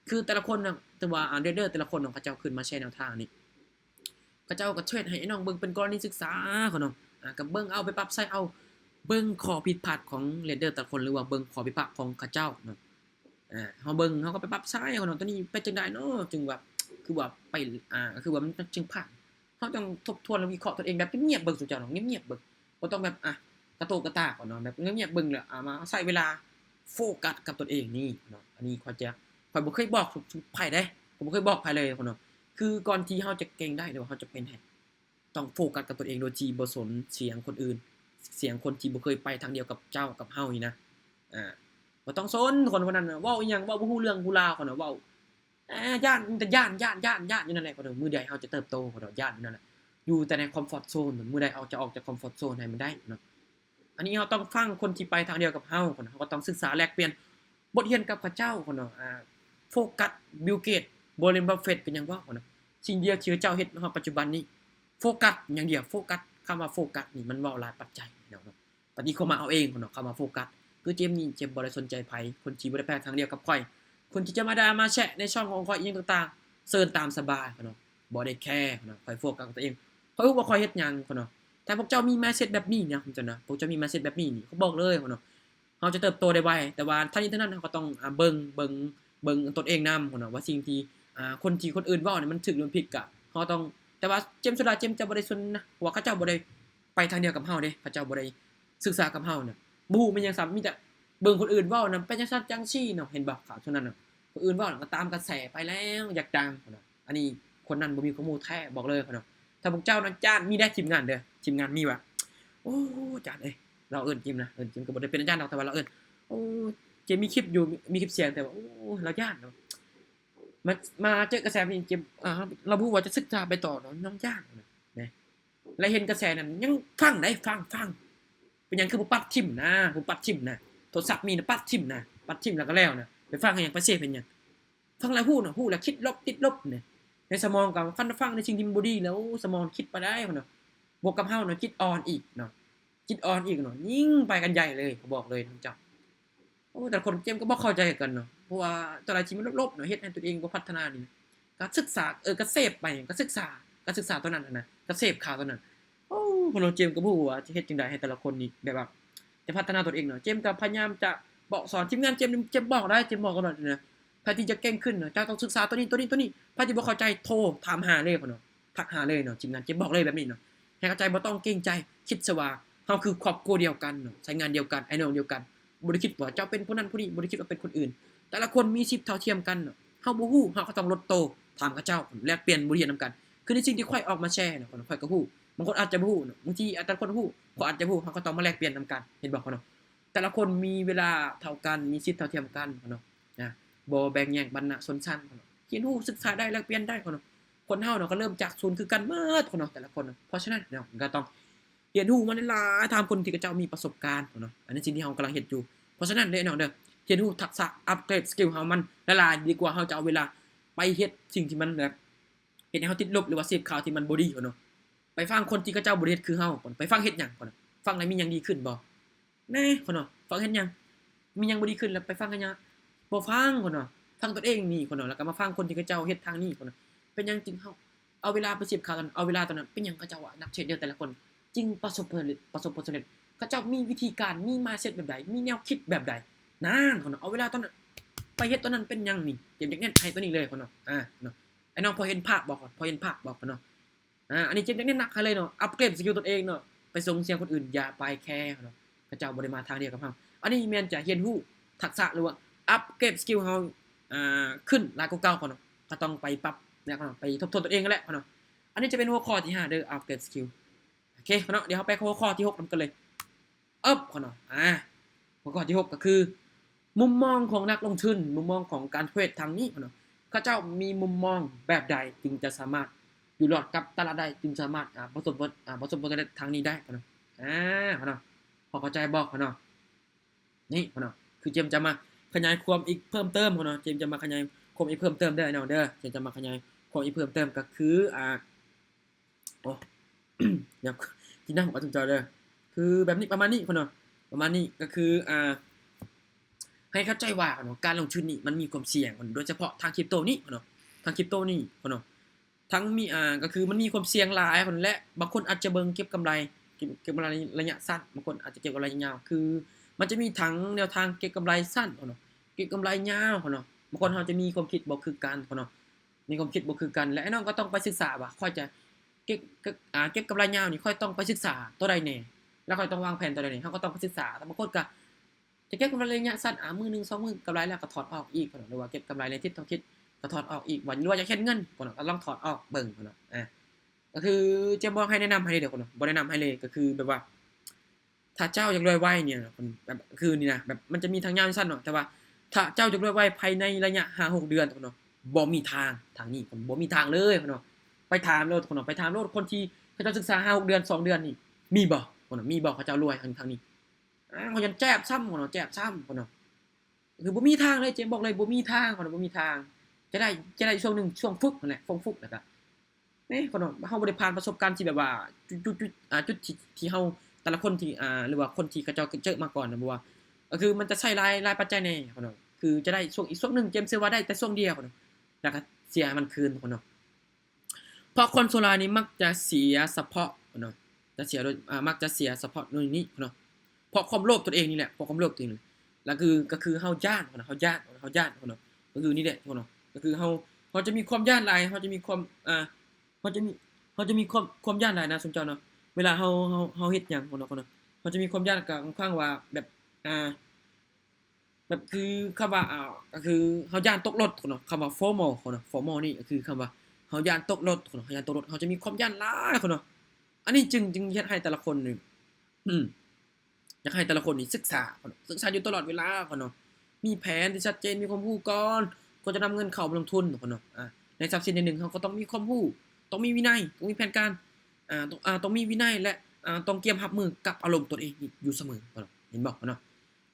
คือแต่ละคนน่ะแต่ว่าเทรดเดอร์แต่ละคนเนาะเขาเจ้าขึ้นมาแชร์แนวทางนี่เขาเจ้าก็เทรดให้ไอ้น้องเบิ่งเป็นกรณีศึกษาเนาะก็เบิ่งเอาไปปรับใช้เอาเบิ่งข้อผิดพลาดของเทรดเดอร์แต่ละคนหรือว่าเบิ่งข้อผิดพลาดของเขาเจ้าเนาะเฮาเบิ่งเฮาก็ไปปรับใช้เนาะตัวนี้ไปจังได๋เนาะจึงว่าคือว่าไปก็คือว่ามันจึงผ่านเฮาต้องทบทวนและวิเคราะห์ตัวเองแบบเงียบๆเบิ่งซุเจ้าเนาะเงียบๆเบิ่งบ่ต้องแบบกระโตกกระตากเนาะแบบเงียบๆเบิ่งแล้วมาใช้เวลาโฟกัสกับตัวเองนี่เนาะอันนี้ข้อยบ่เคยบอกทุกไผเด้ผมบ่เคยบอกไผเลยเนาะคือก่อนที่เฮาจะเก่งได้หรือว่าเฮาจะเป็นได้ต้องโฟกัสกับตัวเองโดยที่บ่สนเสียงคนอื่นเสียงคนที่บ่เคยไปทางเดียวกับเจ้ากับเฮานี่นะบ่ต้องสนคนนั้นน่ะเว้าอีหยังเว้าบ่ฮู้เรื่องฮู้ราวเขาน่ะเว้าย้านมีแต่ย้านอยู่นั่นแหละเขามื้อใดเฮาจะเติบโตเขาย้านอยู่นั่นแหละอยู่แต่ในคอมฟอร์ตโซนมื้อใดเอาจะออกจากคอมฟอร์ตโซนให้มันได้เนาะอันนี้เฮาต้องฟังคนที่ไปทางเดียวกับเฮาเขาก็ต้องศึกษาแลกเปลี่ยนบทเรียนกับเขาเจ้าเขาเนาะโฟกัสบิลเกตวอร์เรนบัฟเฟตต์เป็นหยังว่าเขาเนาะสิ่งเดียวที่เจ้าเฮ็ดในปัจจุบันนี้โฟกัสอย่างเดียวโฟกัสคำว่าโฟกัสนี่มันเว้าหลายปัจจัยเนาะปฏิเข้ามาเอาเองเนาะคำว่าโฟกัสคือเจมนี่เจมบ่ได้สนใจไผคนที่บ่ได้ไปทางเดียวกับข่อยคนที่จะมาด่ามาแชะในช่องของข่อยอีหยังต่างๆเชิญตามสบายเนาะบ่ได้แคร์เนาะข่อยโฟกัสกับตัวเองข่อยรู้ว่าข่อยเฮ็ดหยังเนาะแต่พวกเจ้ามี mindset แบบนี้เนี่ยผมจะนะพวกเจ้ามี mindset แบบนี้นี่เขาบอกเลยเนาะเฮาจะเติบโตได้ไวแต่ว่าทั้งนี้ทั้งนั้นเฮาก็ต้องเบิ่งตนเองนำเนาะว่าสิ่งที่คนที่คนอื่นเว้านี่มันถูกหรือมันผิดก็เฮาต้องแต่ว่าเจมส์สุดาเจมส์จะบ่ได้สนนะเพราะว่าเขาเจ้าบ่ได้ไปทางเดียวกับเฮาเด้เขาเจ้าบ่ได้ศึกษากับเฮาน่ะบ่ฮู้มันหยังซ้ำมีแต่เบิ่งคนอื่นเว้านั่นเป็นจังซั่นจังซี่เนาะเห็นบ่ข่าวเท่านั้นน่ะคนอื่นเว้าก็ตามกระแสไปแล้วอยากดังเนาะอันนี้คนนั้นบ่มีข้อมูลแท้บอกเลยเนาะถ้าพวกเจ้านั้นจ้านมีได้ทีมงานเด้อทีมงานมีว่าโอ้จานเอ้ยเราเอิ้นจิมนะเอิ้นจิมก็บ่ได้เป็นอาจารย์ดอกแต่ว่าเราเอิ้นโอ้เจมมีคลิปอยู่มีคลิปเสียงแต่ว่าโอ้เราย้านเนาะมาเจอกระแสนี้เจมเราบ่ฮู้ว่าจะศึกษาไปต่อเนาะน้องย้านนะแล้วเห็นกระแสนั้นยังฟังได้ฟังเป็นหยังคือบ่ปัดทิ่มนะบ่ปัดทิ่มนะโทรศัพท์มีนะปัดทิ่มนะปัดทิ่มแล้วก็แล้วนะไปฟังให้หยังไปเสพเป็นหยังฟังแล้วฮู้เนาะฮู้แล้วคิดลบติดลบเนี่ยในสมองก็ฟังในสิ่งที่มันบ่ดีแล้วสมองคิดไปได้เนาะบวกกับเฮาเนาะคิดอ่อนอีกเนาะคิดอ่อนอีกเนาะยิ่งไปกันใหญ่เลยเขาบอกเลยทั้งเจ้าโอ้แต่คนเจมก็บ่เข้าใจกันเนาะเพราะว่าตอนแรกที่มันลบๆเนาะเฮ็ดให้ตัวเองบ่พัฒนานี่ก็ศึกษาก็เสพไปก็ศึกษาตัวนั้นน่ะก็เสพข่าวตัวนั้นโอ้คนเจมก็บ่ฮู้ว่าจะเฮ็ดจังได๋ให้แต่ละคนนี่แบบว่าจะพัฒนาตัวเองเนาะเจมก็พยายามจะบอกสอนทีมงานเจมบอกได้เจมบอกกันว่าถ้าที่จะเก่งขึ้นเนาะเจ้าต้องศึกษาตัวนี้ถ้าที่บ่เข้าใจโทรถามหาเลยเนาะทักหาเลยเนาะทีมงานเจมบอกเลยแบบนี้เนาะให้เข้าใจบ่ต้องเกรงใจคิดซะว่าเฮาคือครอบครัวเดียวกันเนาะใช้งานเดียวกันไอ้น้องเดียวกันบ่ได้คิดว่าเจ้าเป็นผู้นั้นผู้นี้บ่ได้คิดว่าเป็นคนอื่นแต่ละคนมีสิทธิ์เท่าเทียมกันเนาะเฮาบ่ฮู้เฮาก็ต้องลดโตถามกับเจ้าแลกเปลี่ยนบทเรียนนำกันคือในสิ่งที่ค่อยออกมาแชร์เนาะค่อยก็ฮู้บางคนอาจจะบ่ฮู้เนาะบางทีแต่ละคนฮู้เขาอาจจะฮู้เฮาก็ต้องมาแลกเปลี่ยนนำกันเห็นบ่เนาะแต่ละคนมีเวลาเท่ากันมีสิทธิ์เท่าเทียมกันเนาะบ่แบ่งแยกบรรณะชนชั้นเนาะเรียนรู้ศึกษาได้แลกเปลี่ยนได้เนาะคนเฮาเนาะก็เริ่มจากศูนย์คือกันเบิดเนาะแต่ละคนเพราะฉะนั้นเนาะก็ต้องเรียนรู้มาหลายๆตามคนที่เขาเจ้ามีประสบการณ์เนาะอันนี้สิ่งที่เฮากำลังเฮ็ดอยู่เพราะฉะนั้นเด้อน้องเด้อเรียนรู้ทักษะอัปเกรดสกิลเฮามันหลายๆดีกว่าเฮาจะเอาเวลาไปเฮ็ดสิ่งที่มันแบบเฮ็ดให้เฮาติดลบหรือว่าเสพข่าวที่มันบ่ดีเนาะไปฟังคนที่เขาเจ้าบ่ได้เฮ็ดคือเฮาก่อนไปฟังเฮ็ดหยังก่อนฟังแล้วมีหยังดีขึ้นบ่แน่เนาะฟังเฮ็ดหยังมีหยังบ่ดีขึ้นแล้วไปฟังกันหยังบ่ฟังเนาะฟังตัวเองนี่เนาะแล้วก็มาฟังคนที่เขาเจ้าเฮ็ดทางนี้เนาะเป็นหยังจริงเฮาเอาเวลาไปเสพข่าวเอาเวลาตอนนั้นเป็นหยังเขาเจ้านักเทรดเดอร์แต่ละคนจริงประสบผลสำเร็จเขาเจ้ามีวิธีการมี mindset แบบใดมีแนวคิดแบบใดนั่นเนาะเอาเวลาตอนนั้นไปเฮ็ดตอนนั้นเป็นหยังนี่เตรียมจักแน่นให้ตัวนี้เลยเนาะเนาะไอ้น้องพอเห็นภาพบอกก่อนพอเห็นภาพบอกเนาะอันนี้เตรียมจักแน่นหนักให้เลยเนาะอัปเกรดสกิลตนเองเนาะไปส่งเสียงคนอื่นอย่าไปแคร์เนาะเขาเจ้าบ่ได้มาทางเดียวกับเฮาอันนี้แม่นจะเรียนรู้ทักษะหรือว่าอัปเกรดสกิลเฮา ขึ้นหลายกว่าเก่าก่อนเนาะก็ต้องไปปรับเนี่ยก่อนเนาะไปทบทวนตัวเองกันแหละก่อนเนาะอันนี้จะเป็นหัวข้อที่5เด้อ upgrade skill โอเคก่อนเนาะเดี๋ยวเราไปหัวข้อที่6นำกันเลยก่อนเนาะหัวข้อที่6ก็คือมุมมองของนักลงทุนมุมมองของการเทรดทางนี้ก่อนเนาะเขาเจ้ามีมุมมองแบบใดจึงจะสามารถอยู่รอดกับตลาดได้จึงสามารถประสบผลสำเร็จทางนี้ได้ก่อนเนาะก่อนเนาะพอเข้าใจบอกก่อนเนาะนี่ก่อนเนาะคือเจมจะมาขยายความอีกเพิ่มเติมก่อนเนาะเจมจะมาขยายความอีกเพิ่มเติมได้เนาะเด้อเจมจะมาขยายความอีกเพิ่มเติมก็คือโอ้ เดี๋ยวที่นั่งผมก็จำใจเลยคือแบบนี้ประมาณนี้คนเนาะประมาณนี้ก็คือให้เข้าใจว่าเนาะการลงทุนนี่มันมีความเสี่ยงโดยเฉพาะทางคริปโตนี่เนาะทางคริปโตนี่เนาะทั้งมีก็คือมันมีความเสี่ยงหลายคนและบางคนอาจจะเบิ่งเก็บกำไรระยะสั้นบางคนอาจจะเก็บกำไรยาวคือมันจะมีทั้งแนวทางเก็บกำไรสั้นเนาะเก็บกำไรยาวเนาะบางคนเขาจะมีความคิดบ่คือกันเนาะมีความคิดบ่คือกันและน้องก็ต้องไปศึกษาว่าค่อยจะเก็บกำไรยาวนี่ค่อยต้องไปศึกษาตัวใดแน่แล้วค่อยต้องวางแผนตัวใดแน่เขาก็ต้องไปศึกษาแต่บางคนก็จะเก็บกำไรระยะสั้นมื้อนึง2มื้อกำไรแล้วก็ถอดออกอีกหรือว่าเก็บกำไรในทิศต้องคิดก็ถอดออกอีกวันหรือว่าจะเฮ็ดเงินก็ลองถอดออกเบิ่งก็คือจะบอกให้แนะนำให้เดี๋ยวบ่แนะนำให้เลยก็คือแบบว่าถ้าเจ้าอยากรวยไวเนี่ยแบบคือนี่นะแบบมันจะมีทางยาวสั้นเนาะแต่ว่าถ้าเจ้าอยากรวยไวภายในระยะ 5-6 เดือนเนาะบ่มีทางนี้บ่มีทางเลยเนาะไปถามโลดไปถามโลดคนที่เขาจะศึกษา 5-6 เดือน2เดือนนี่มีบ่มีบ่เขาเจ้ารวยทางนี้เขาจะแจ๊บซ้ำแจ๊บซ้ำคือบ่มีทางเลยเจมบอกเลยบ่มีทางบ่มีทางจะได้ช่วงนึงช่วงฝึกนั่นแหละฝึกแล้วก็นี่เฮาบ่ได้ผ่านประสบการณ์ที่แบบว่าจุดที่เฮาแต่ละคนที่หรือว่าคนที่เขาเจ้าเจอมาก่อนนะบ่ว่าก็คือมันจะใช้หลายปัจจัยแน่คือจะได้ช่วงอีกช่วงนึงเจมเชื่อว่าได้แต่ช่วงเดียวแล้วก็เสียมันคืนเพราะคนโซลานี้มักจะเสียเฉพาะจะเสียโดยมักจะเสียเฉพาะโดยนี้เพราะความโลภตัวเองนี่แหละเพราะความโลภตัวเองแล้วก็คือเฮาย้านก็คือนี่แหละก็คือเฮาจะมีความย้านหลายเฮาจะมีความเฮาจะมีความย้านหลายนะสมเจ้าเนาะเวลาเฮาเฮ็ดหยังเฮาจะมีความย้านกับค่อนข้างว่าแบบแบบคือคำว่าก็คือเฮาย้านตกรถคำว่า FOMO FOMO นี่ก็คือคำว่าเฮาย้านตกรถเฮาย้านตกรถเฮาจะมีความย้านหลายอันนี้จึงเฮ็ดให้แต่ละคนนี่อยากให้แต่ละคนนี่ศึกษาอยู่ตลอดเวลามีแผนที่ชัดเจนมีความรู้ก่อนจะนำเงินเข้ามาลงทุนในทรัพย์สินใดหนึ่งเฮาก็ต้องมีความรู้ต้องมีวินัยต้องมีแผนการต้องมีวินัยและต้องเตรียมรับมือกับอารมณ์ตนเองอยู่เสมอเห็นบ่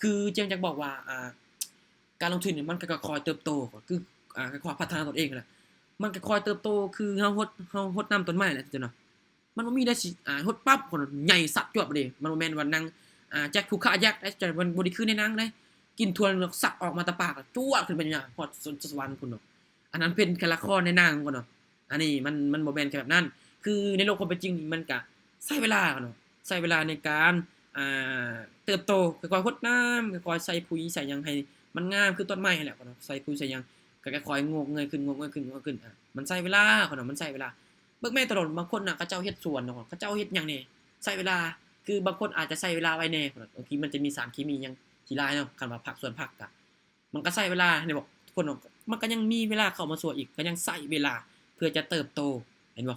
คือเจมส์อยากบอกว่าการลงทุนเนี่ยมันก็ค่อยเติบโตคือค่อยพัฒนาตนเองแหละมันก็ค่อยเติบโตคือเฮารดน้ำต้นไม้แหละจังเนาะมันบ่มีได้สิรดปั๊บใหญ่สักจวดบ่เด้มันบ่แม่นว่านั่งแจ็คผู้ฆ่ายักษ์ได้จะมันบ่ได้คือในหนังเด้กินถั่วแล้วสักออกมาตะปากจ้วดขึ้นไปอย่างฮอดสวรรค์พุ่นเนาะอันนั้นเป็นแค่ละครในหนังเนาะอันนี้มันบ่แม่นแค่แบบนั้นคือในโลกความเป็นจริงมันก็ใช้เวลาใช้เวลาในการเติบโตค่อยๆรดน้ำค่อยๆใส่ปุ๋ยใส่หยังให้มันงามคือต้นไม้นั่นแหละใส่ปุ๋ยใส่หยังก็ค่อยๆงอกเงยขึ้นมันใช้เวลามันใช้เวลาเบิ่งแม่ตลอดบางคนน่ะเขาเจ้าเฮ็ดสวนเขาเจ้าเฮ็ดหยังนี่ใช้เวลาคือบางคนอาจจะใช้เวลาไว้แน่บางทีมันจะมีสารเคมีหยังที่หลายเนาะคันว่าผักสวนผักก็มันก็ใช้เวลาเนี่ยบอกคนมันก็ยังมีเวลาเข้ามาสู่อีกก็ยังใช้เวลาเพื่อจะเติบโตเห็นบ่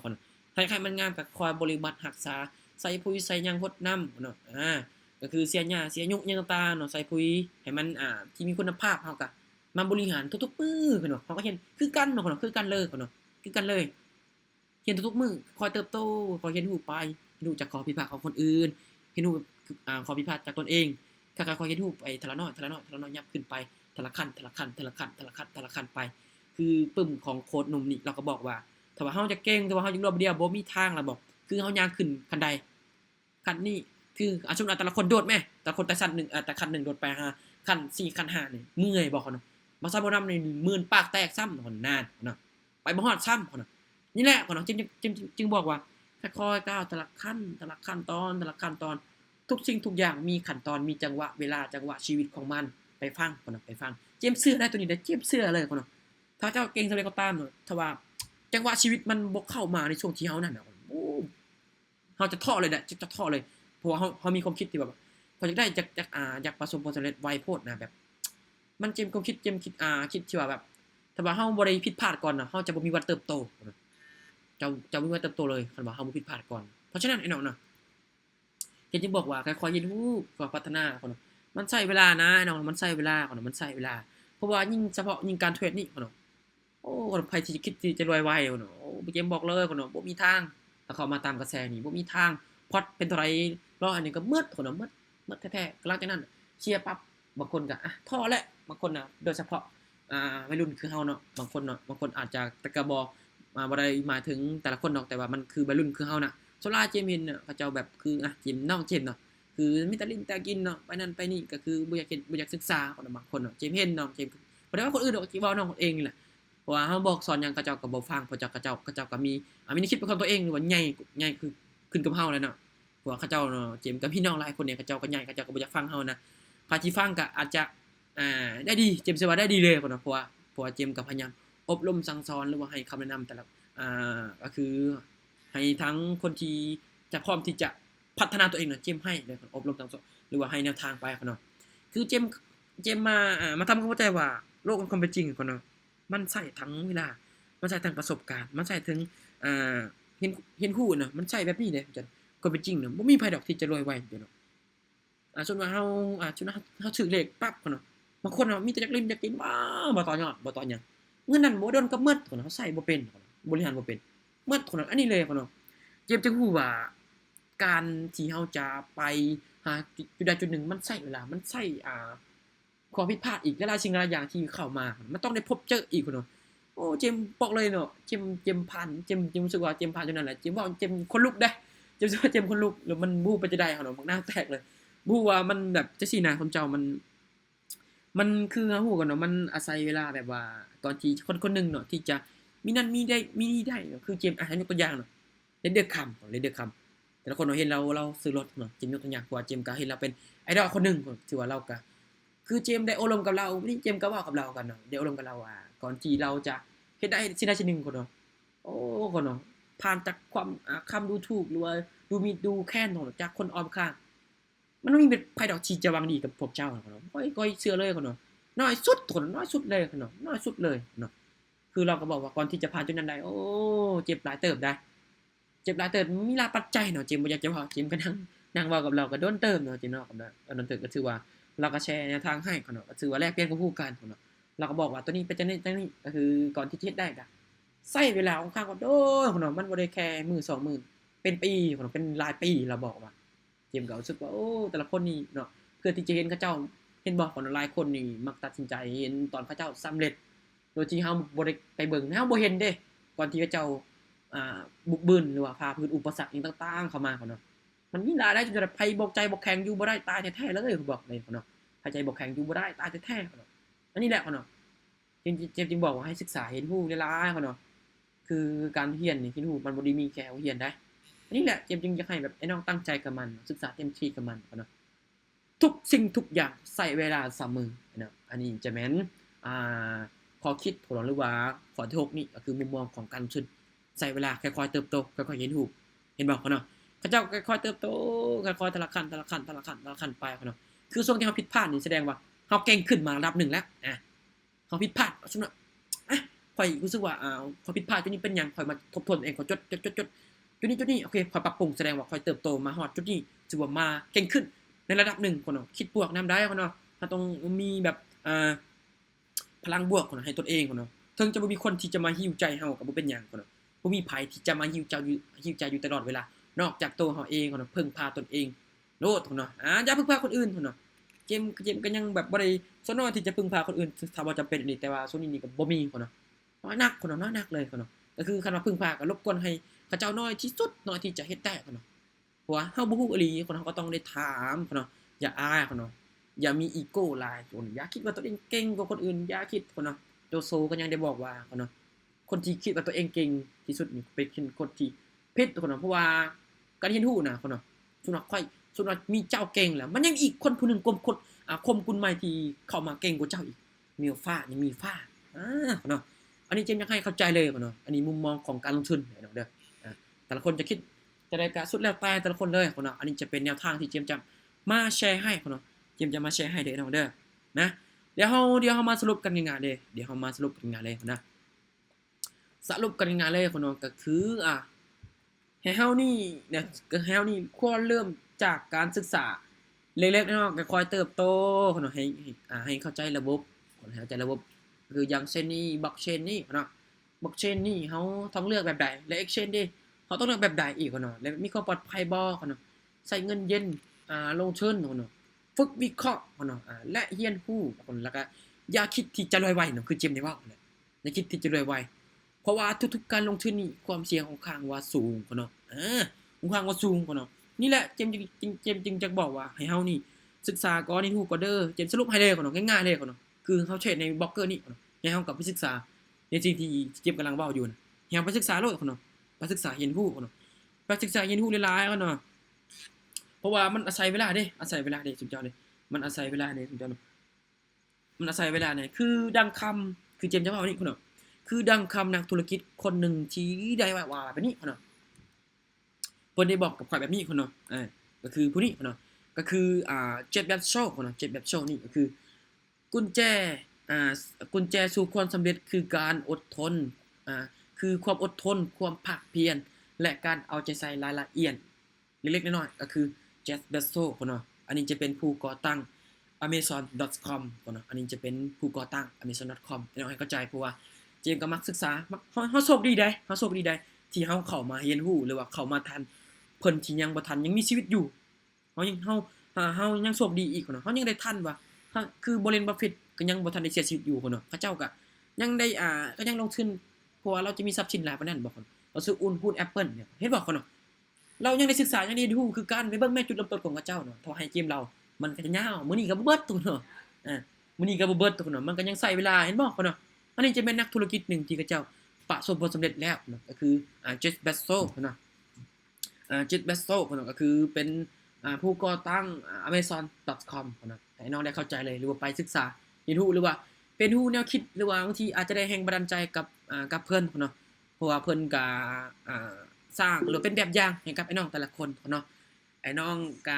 ถ้าใครมันงามก็คอยบริบัติรักษาใส่ปุ๋ยใส่หยังรดน้ำก็คือเสียหญ้าเสียยุกหยังต่างๆใส่ปุ๋ยให้มันที่มีคุณภาพเฮาก็มาบริหารทุกๆมื้อเฮาก็เห็นคือกันคือกันเลยคือกันเลยเห็นทุกๆมื้อคอยเติบโตคอยเห็นรูปไปรู้จักข้อผิดพลาดของคนอื่นเห็นรูปข้อผิดพลาดจากตนเองค่อยๆเห็นรูปไปทีละน้อยยับขึ้นไปทีละขั้นไปคือปึ้มของโค้ชหนุ่มนี่เราก็บอกว่าถ้าว่าเฮาจะเก่งแต่ว่าเฮาอยู่รอบเดียวบ่มีทางล่ะบอกคือเฮาย่างขึ้นขั้นใดขั้นนี้คือสมมุติแต่ละคนโดดแม่แต่ละคนแต่ชั้น1แต่ขั้น1โดดไปขั้น4ขั้น5นี่เมื่อยบ่มาซะบ่นำนี่มื่นปากแตกซ้ำนานไปบ่ฮอดซ้ำนี่แหละจึงบอกว่าค่อยๆก้าวแต่ละขั้นตอนทุกสิ่งทุกอย่างมีขั้นตอนมีจังหวะเวลาจังหวะชีวิตของมันไปฟังไปฟังเจมส์เชื่อได้ตัวนี้ได้เจมส์เชื่อเลยถ้าเจ้าเก่งเท่าใดก็ตามถ้าว่าจังหวะชีวิตมันบ่เข้ามาในช่วงที่เฮานั่นโอ้เฮาจะท้อเลยจะท้อเลยเพราะว่าเฮามีความคิดที่แบบพออยากได้อยากประสบผลสำเร็จไวโพดนะแบบมันเจมความคิดคิดที่ว่าแบบ ถ้าว่าเฮาบ่ได้ผิดพลาดก่อนน่ะเฮาจะบ่มีวันเติบโตเจ้าบ่มีวันเติบโตเลยคันว่าเฮาบ่ผิดพลาดก่อนเพราะฉะนั้นไอ้น้องเนาะเฮ็ดจังบอกว่าค่อยๆเรียนรู้ก็พัฒนาพุ่นน่ะมันใช้เวลานะไอ้น้องมันใช้เวลาพุ่นน่ะมันใช้เวลาเพราะว่ายิ่งเฉพาะยิ่งการเทรดนี่พุ่นน่ะโอ้ไผที่จะคิดที่จะรวยไวพุ่นน่ะโอ้เจมส์บอกเลยพุ่นน่ะบ่มีทางถ้าเข้ามาตามกระแสนี่บ่มีทางพอร์ตเป็นเท่าไรรออันนี้ก็หมดพุ่นน่ะหมดแท้ๆหลังจากนั้นเชียร์ปั๊บบางคนก็อะท้อแล้วบางคนน่ะโดยเฉพาะวัยรุ่นคือเฮาเนาะบางคนอาจจะแต่ก็บ่ได้หมายถึงแต่ละคนดอกแต่ว่ามันคือวัยรุ่นคือเฮาน่ะส่วนหลายเจมส์เห็นน่ะเขาเจ้าแบบคืออะเจมส์น้องเจมส์เนาะคือมีแต่ลิ้นแต่กินเนาะไปนั่นไปนี่ก็คือบ่อยากเฮ็ดบ่อยากศึกษาคนบางคนเนาะเจมส์เห็นน้องเจมส์บ่ได้ว่าคนอื่นดอกเจมส์เว้าน้องเองนี่แหละเพราะว่าเฮาบอกสอนหยังเขาเจ้าก็บ่ฟังเพราะเขาเจ้าก็มีมีแนวคิดเป็นของตัวเองหรือว่าใหญ่คือขึ้นกับเฮาแล้วเนาะเพราะว่าเขาเจ้าเนาะเจมส์กับพี่น้องหลายคนเนี่ยเขาเจ้าก็ใหญ่เขาเจ้าก็บ่อยากฟังเฮานะถ้าสิฟังก็อาจจะได้ดีเจมส์สิว่าได้ดีเลยพุ่นน่ะเพราะว่าเจมส์ก็พยายามอบรมสั่งสอนหรือว่าให้คำแนะนำแต่ละก็คือให้ทั้งคนที่จะพร้อมที่จะพัฒนาตัวเองเนาะเจมส์ให้เลยอบรมสั่งสอนหรือว่าให้แนวทางไปเนาะคือเจมส์มาทำความเข้าใจว่าโลกมันความเป็นจริงเนาะมันใช้ทั้งเวลามันใช้ทั้งประสบการณ์มันใช้ถึงอ่าเห็นฮู้เนาะมันใช้แบบนี้เด้จังความเป็นจริงเนาะบ่มีไผดอกที่จะรวยไวเนาะสมมุติว่าสมมุติว่าเฮาถือเลขปั๊บเนาะบางคนเนาะมีแต่อยากลิ้นอยากกินบ่ต่อยอดบ่ต่อหยังเงินนั้นบ่โดนก็หมดเนาะเฮาใช้บ่เป็นบริหารบ่เป็นหมดเนาะอันนี้เลยเนาะเจมส์จึงฮู้ว่าการที่เฮาจะไปหาจุดใดจุดหนึ่งมันใช้เวลามันใช้ความผิดพลาดอีกหลายๆสิ่งหลายๆอย่างที่เข้ามามันต้องได้พบเจออีกเนาะโอ้เจมส์บอกเลยเนาะเจมส์ผ่านเจมส์รู้สึกว่าเจมส์ผ่านจุดนั้นแหละเจมส์เว้าเจมส์ขนลุกเด้เจมส์รู้สึกว่าเจมส์ขนลุกแล้วมันบู้ไปจะได้เนาะบักหน้าแตกเลยบู้ว่ามันแบบจังซี่นะคนเจ้ามันคือเฮาฮู้กันเนาะมันอาศัยเวลาแบบว่าตอนที่คนๆหนึ่งเนาะที่จะมีนั่นมีนี่ได้เนาะคือเจมส์ยกตัวอย่างเนาะ Red Dead แต่ละคนเนาะเห็นเราซื้อรถเนาะเจมส์ยกตัวอย่างเพราะว่าเจมส์ก็เห็นเราเป็นไอดอลคนหนึ่งถือว่าเราก็คือเจมส์ได้อบรมกับเรานี่เจมส์ก็เว้ากับเรากันเนาะได้อบรมกับเราว่าก่อนที่เราจะเฮ็ดได้สิ่งใดสิ่งหนึ่งคนเนาะโอ้คนเนาะผ่านจากความคำดูถูกหรือว่าดูแค้นของจากคนรอบข้างมันบ่มีไผดอกที่จะหวังดีกับพวกเจ้าเนาะค่อยเชื่อเลยคนเนาะน้อยสุดคนน้อยสุดเลยคนเนาะน้อยสุดเลยเนาะคือเราก็บอกว่าก่อนที่จะผ่านจุดนั้นได้โอ้เจ็บหลายเติบได้ เจ็บหลายเติบมีหลายปัจจัยเนาะเจมส์บ่อยากจะเว้าเจมส์ก็นั่งเว้ากับเราก็โดนเติบเนาะเจมส์เนาะกับโดนเติบก็ถือว่าเราก็แชร์แนวทางให้เขาเนาะก็ถือว่าแลกเปลี่ยนความรู้กันเนาะเราก็บอกว่าตัวนี้เป็นจังนี้ก็คือก่อนที่จะเฮ็ดได้ก็ใช้เวลาค่อนข้างว่าโดนเนาะมันบ่ได้แค่มื้อ2มื้อเป็นปีเนาะเป็นหลายปีเราบอกว่าเจมส์ก็รู้สึกว่าโอ้แต่ละคนนี่เนาะเพื่อที่จะเห็นเขาเจ้าเห็นบ่เนาะหลายคนนี่มักตัดสินใจเห็นตอนเขาเจ้าสำเร็จโดยที่เฮาบ่ได้ไปเบิ่งเฮาบ่เห็นเด้ก่อนที่เขาเจ้า อ่าบุกบึนหรือว่าฝ่าฝืนอุปสรรคอิหยังต่างๆเข้ามาเขาเนาะมันมีหลายได้จนแบบไผบ่ใจบ่แข็งอยู่บ่ได้ตายแท้ๆเลยเขาบอกเลยเขาเนาะไผใจบ่แข็งอยู่บ่ได้ตายแท้ๆเขาเนาะอันนี้แหละเขาเนาะจึงบอกว่าให้ศึกษาเห็นรู้หลายๆเขาเนาะคือการเรียนนี่เห็นรู้มันบ่ได้มีแค่เรียนได้อันนี้แหละเจมส์จึงอยากให้แบบไอ้น้องตั้งใจกับมันศึกษาเต็มที่กับมันเขาเนาะทุกสิ่งทุกอย่างใช้เวลาเสมอเนาะอันนี้จะแม่นอ่าข้อคิดของเราหรือว่าข้อที่6นี่ก็คือมุมมองของการลงทุน ใช้เวลาค่อยๆเติบโตค่อยๆเห็นรูปเห็นบ่เขาเนาะเขาเจ้าค่อยๆเติบโตค่อยๆแต่ละขั้นไปเขาเนาะคือช่วงที่เฮาผิดพลาดนี่แสดงว่าเฮาเก่งขึ้นมาระดับหนึ่งแล้วเฮาผิดพลาดสมมุติข้อยรู้สึกว่าข้อยผิดพลาดจุดนี้เป็นหยังข้อยมาทบทวนเองข้อยจดจุดนี้โอเคข้อยปรับปรุงแสดงว่าข้อยเติบโตมาฮอดจุดนี้ถือว่ามาเก่งขึ้นในระดับหนึ่งเขาเนาะคิดบวกนำได้เขาเนาะถ้าต้องมีแบบพลังบวกเขาเนาะให้ตนเองเขาเนาะถึงจะบ่มีคนที่จะมาฮีลใจเฮาก็บ่เป็นหยังเขาเนาะ บ่มีไผที่จะมาฮีลใจอยู่ตลอดเวลานอกจากตัวเฮาเองเนาะพึ่งพาตนเองโลดเนาะอย่าพึ่งพาคนอื่นเนาะเจมส์ก็ยังแบบบ่ได้สนอที่จะพึ่งพาคนอื่นถ้าว่าจำเป็นอีหลีแต่ว่าส่วนนี้นี่ก็บ่มีเนาะน้อยนักน้อยนักเลยเนาะก็คือคันว่าพึ่งพาก็รบกวนให้เขาเจ้าน้อยที่สุดน้อยที่จะเฮ็ดได้เนาะเพราะว่าเฮาบ่ฮู้อีหลีคนเฮาก็ต้องได้ถามเนาะอย่าอายเนาะอย่ามีอีโกหลายอย่าคิดว่าตัวเองเก่งกว่าคนอื่นอย่าคิดเนาะโจโซก็ยังได้บอกว่าเนาะ คนที่คิดว่าตัวเองเก่งที่สุดนี่เป็นคนที่ผิดคนเนาะเพราะว่าการเรียนรู้น่ะคนเนาะส่วนมีเจ้าเก่งแล้วมันยังอีกคนผู้หนึงคมกุลใหม่ที่เข้ามาเก่งกว่าเจ้าอีกมีฟ้ายังมีฟ้าเนาะอันนี้เจมส์อยากให้เข้าใจเลยเนาะอันนี้มุมมองของการลงทุนเนาะเด้อแต่ละคนจะคิดจะได้ก็สุดแล้วแต่ละคนเลยเนาะอันนี้จะเป็นแนวทางที่เจมส์จะมาแชร์ให้เนาะเจมส์จะมาแชร์ให้เด้อเนาะเด้อนะ เดี๋ยวเฮามาสรุปกันง่ายๆเลยเดี๋ยวเฮามาสรุปกันง่ายๆเลยนะสรุปกันง่ายๆเลยคนเนาะก็คือให้เฮานี่เนี่ยก็ให้เฮานี่ควรเริ่มจากการศึกษาเล็กๆน้อยๆก็ค่อยเติบโตคนเนาะให้เข้าใจระบบคนให้เข้าใจระบบคืออย่างเช่นนี่บล็อกเชนนี่เนาะบล็อกเชนนี่เฮาต้องเลือกแบบใดและเอ็กเชนดิเฮาต้องเลือกแบบใดอีกคนเนาะและมีความปลอดภัยบ่คนเนาะใช้เงินเย็นลงทุนคนเนาะฝึกวิเคราะห์คนเนาะและเรียนรู้คนแล้วก็อย่าคิดที่จะรวยไวเนาะคือเจมส์ได้ว่าแหละอย่าคิดที่จะรวยไว เพราะว่าทุกๆการลงทุนนี่ความเสี่ยงค่อนข้างว่าสูงพุ่นเนาะค่อนข้างว่าสูงพุ่นเนาะนี่แหละเจมส์จึงจะบอกว่าให้เฮานี่ศึกษาก่อนให้รู้ก่อนเด้อเจมส์สรุปให้เลยพุ่นเนาะง่ายๆเลยพุ่นเนาะคือเฮาเทรดในบล็อกเกอร์นี่พุ่นเนาะให้เฮากลับไปศึกษาในสิ่งที่เจมส์กำลังเว้าอยู่น่ะให้เฮาไปศึกษาโลดพุ่นเนาะไปศึกษาเรียนรู้พุ่นเนาะไปศึกษาเรียนรู้หลายๆพุ่นเนาะเพราะว่ามันอาศัยเวลาเด้สุดยอดเลยมันอาศัยเวลาเด้สุดยอดเนาะมันอาศัยเวลาเนี่ยคือดังคำคือเจมส์จะเว้านี่พุ่นเนาะ คือดังคำนักธุรกิจคนหนึ่งที่ได้ว่าแบบนี้คนเนาะเพิ่นได้บอกกับข่อยแบบนี้คนเนาะก็คือผู้นี้คนเนาะก็คือเจ็ดแบบโชคคนเนาะเจ็ดแบบโชคนี่ก็คือกุญแจอ่ากุญแจสู่ความสำเร็จคือการอดทนคือความอดทนความภาคเพียรและการเอาใจใส่รายละเอียดเล็กๆน้อยๆก็คือเจ็ดแบบโชคคนเนาะอันนี้จะเป็นผู้ก่อตั้ง amazon.com คนเนาะอันนี้จะเป็นผู้ก่อตั้ง amazon.com ให้น้องให้เข้าใจเพราะว่าเจมส์ก็มักศึกษาเฮาโชคดีได้ที่เฮาเข้ามาเรียนรู้หรือว่าเข้ามาทันเพิ่นที่ยังบ่ทันยังมีชีวิตอยู่เฮายังโชคดีอีกเนาะเฮายังได้ทันว่าคือบ่เล่นบัฟเฟตก็ยังบ่ทันได้เสียชีวิตอยู่เนาะเขาเจ้าก็ยังได้ก็ยังลงทุนเพราะว่าเราจะมีทรัพย์สินหลายปานนั้นบ่เราซื้อหุ้น Apple เนี่ยเห็นบ่เนาะเรายังได้ศึกษายังได้รู้คือกันไปเบิ่งแม่จุดเริ่มต้นของเขาเจ้าเนาะถ้าให้เกมเรามันก็จะยาวมื้อนี้ก็บ่เบิดตัวเนาะมื้อนี้ก็บ่เบิดตัวเนาะมันก็ยังใช้เวลาเห็นบ่เนาะ อันนี้จะเป็นนักธุรกิจหนึ่งที่เขาเจ้าประสบผลสำเร็จแล้วนะก็คือเจฟเบโซเนาะเจฟเบโซเนาะก็คือเป็นผู้ก่อตั้งamazon.com เนาะให้น้องได้เข้าใจเลยหรือว่าไปศึกษาเรียนรู้หรือว่าเป็นผู้แนวคิดหรือว่าบางทีอาจจะได้แรงบันดาลใจกับเพิ่นเนาะเพราะว่าเพิ่นก็สร้างหรือเป็นแบบอย่างให้กับไอ้น้องแต่ละคนเนาะไอ้น้องก็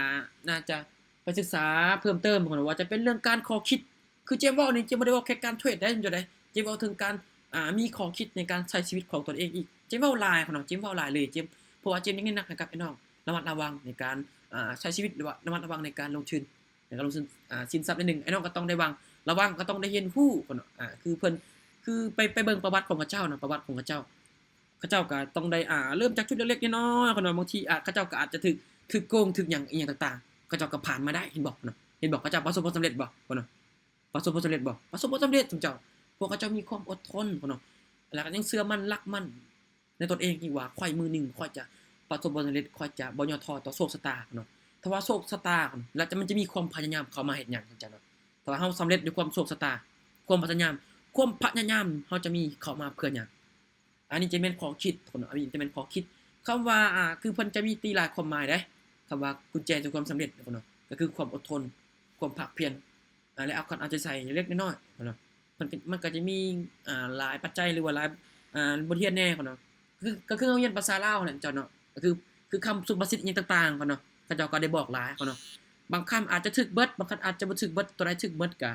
น่าจะไปศึกษาเพิ่มเติมว่าจะเป็นเรื่องการข้อคิดคือเจมส์เว้านี่เจมส์บ่ได้เว้าแค่การเทรดได้มันจะได้เจมส์เว้าถึงการมีข้อคิดในการใช้ชีวิตของตนเองอีกเจมส์เว้าหลายเนาะเจมส์เว้าหลายเลยเจมส์เพราะว่าเจมส์ยังแนะนำให้กับไอ้น้องระมัดระวังในการใช้ชีวิตหรือว่าระมัดระวังในการลงทุนสินทรัพย์นิดนึงไอ้น้องก็ต้องได้ระวังก็ต้องได้เรียนรู้เนาะคือเพิ่นคือไปเบิ่งประวัติของเขาเจ้าเนาะประวัติของเขาเจ้าก็ต้องได้เริ่มจากจุดเล็กๆน้อยๆเนาะบางทีเขาเจ้าก็อาจจะถูกโกงถูกหยังอีหยังต่างๆเขาเจ้าก็ผ่านมาได้เห็นบ่เนาะเห็นบ่เขาเจ้าประสบความสำเร็จบ่เนาะประสบผลสำเร็จบ่ประสบผลสำเร็จซุมเจ้าพวกเขาเจ้ามีความอดทนพุ่นเนาะแล้วก็ยังเชื่อมั่นรักมั่นในตนเองอีกว่าค่อยมือหนึ่งค่อยจะประสบผลสำเร็จค่อยจะบ่ย่อท้อต่อโชคชะตาเนาะถ้าว่าโชคชะตาแล้วมันจะมีความพยายามเข้ามาเฮ็ดหยังจังเนาะถ้าว่าเฮาสำเร็จด้วยความโชคชะตาความพยายามเฮาจะมีเข้ามาเพื่อหยังอันนี้จะเป็นข้อคิดพุ่นเนาะอันนี้จะเป็นข้อคิดคำว่าคือเพิ่นจะมีตีหลายความหมายเด้คำว่ากุญแจสู่ความสำเร็จพุ่นเนาะก็คือความอดทนความภาคเพียรและเอาใจใส่เล็กน้อยๆเนาะมันก็จะมีหลายปัจจัยหรือว่าหลายบทเรียนแน่เนาะก็คือเราเรียนภาษาลาวนั่นเจ้าเนาะก็คือคำสุภาษิตอิหยังต่างๆเนาะเขาเจ้าก็ได้บอกหลายเนาะบางคำอาจจะถึกเบิดบางคำอาจจะบ่ถึกเบิดตัวใดถึกเบิดก็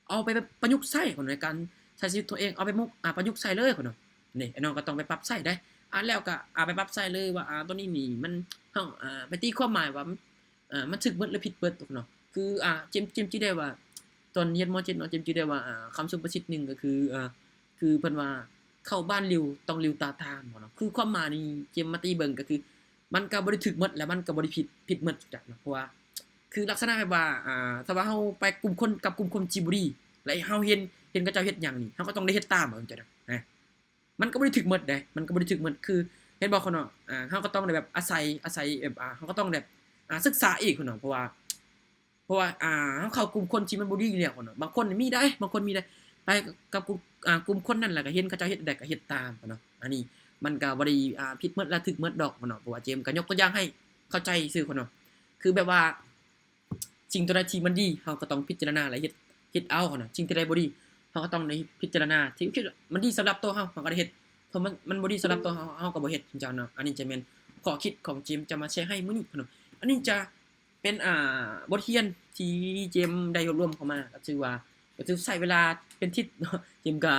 เอาไปประยุกต์ใช้ในการใช้ชีวิตตัวเองเอาไปประยุกต์ใช้เลยเนาะนี่ไอ้น้องก็ต้องไปปรับใช้ได้แล้วก็ไปปรับใช้เลยว่าตัวนี้นี่มันเฮาไปตีความหมายว่ามันถึกเบิดหรือผิดเบิดเนาะคือเจมจิได้ว่าตอนเรียนม .7 เนาะเจมจิได้ว่าคำสุภาษิตหนึ่งก็คือคือเพิ่นว่าเข้าบ้านริวต้องริวตาทามเนาะคือความหมายนี่เจมมาตีเบิ่งก็คือมันก็บ่ได้ถึกหมดและมันก็บ่ได้ผิดหมดจักเนาะเพราะว่าคือลักษณะแบบว่าถ้าว่าเฮาไปกลุ่มคนจิบุรีแล้วเฮาเห็นเขาเจ้าเฮ็ดหยังนี่เฮาก็ต้องได้เฮ็ดตามจังซี่นะมันก็บ่ได้ถึกหมดเด้มันก็บ่ได้ถึกหมดคือเห็นบ่คนเนาะเฮาก็ต้องได้แบบอาศัยแบบเฮาก็ต้องแบบศึกษาอีกเนาะเพราะว่าเฮาเข้ากลุ่มคนที่มันบ่ดีแล้วเนาะบางคนมีได้ไปกับกลุ่มคนนั้นแล้วก็เห็นเขาเจ้าเฮ็ดได้ก็เฮ็ดตามเนาะอันนี้มันก็บ่ได้ผิดหมดและถูกหมดดอกเนาะเพราะว่าเจมส์ก็ยกตัวอย่างให้เข้าใจซื่อเนาะคือแบบว่าสิ่งตัวใดที่มันดีเฮาก็ต้องพิจารณาและเฮ็ดเอาเนาะสิ่งที่ใดบ่ดีเฮาก็ต้องได้พิจารณาที่คิดว่ามันดีสำหรับตัวเฮาก็ได้เฮ็ดถ้ามันบ่ดีสำหรับตัวเฮาก็บ่เฮ็ดจังซั่นเนาะอันนี้จะแม่นข้อคิดของเจมส์จะมาแชร์ให้มื้อนี้เนาะอันนี้จะเป็นบทเรียนที่เจมส์ได้รวบรวมเข้ามาก็ชื่อว่า ก็คือใช้เวลาเป็นทิศ เนาะจิมก็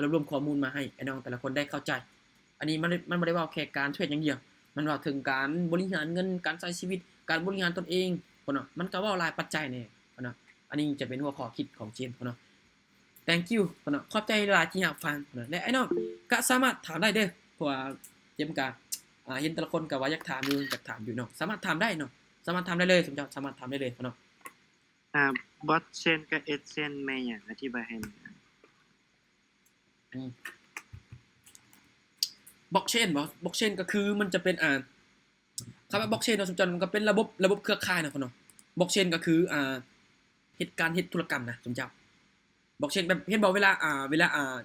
รวบรวมข้อมูลมาให้ไอ้น้องแต่ละคนได้เข้าใจ อันนี้มันบ่ได้เว้าแค่การเทรดอย่างเดียวมันเว้าถึงการบริหารเงินการใช้ชีวิตการบริหารตนเองพุ่นเนาะมันก็เว้าหลายปัจจัยแน่พุ่นเนาะอันนี้จะเป็นหัวข้อคิดของเจมส์พุ่นเนาะ thank you พุ่นเนาะขอบใจหลายที่รับฟังพุ่นเนาะและไอ้น้องก็สามารถถามได้เด้อเพราะว่าเจมส์ก็เห็นแต่ละคนก็ว่าอยากถามอยู่เนาะสามารถถามได้เนาะสามารถถามได้เลยสมเจ้าสามารถถามได้เลยพุ่นเนาะ บอทเชนกับเอเชนแม่นหยังอธิบายให้หน่อย บล็อกเชนบ่บล็อกเชนก็คือมันจะเป็นคำว่าบล็อกเชนเนาะสมจันมันก็เป็นระบบเครือข่ายนะคนเนาะบล็อกเชนก็คือเฮ็ดธุรกรรมนะสมเจ้าบล็อกเชนแบบเห็นบ่เวลา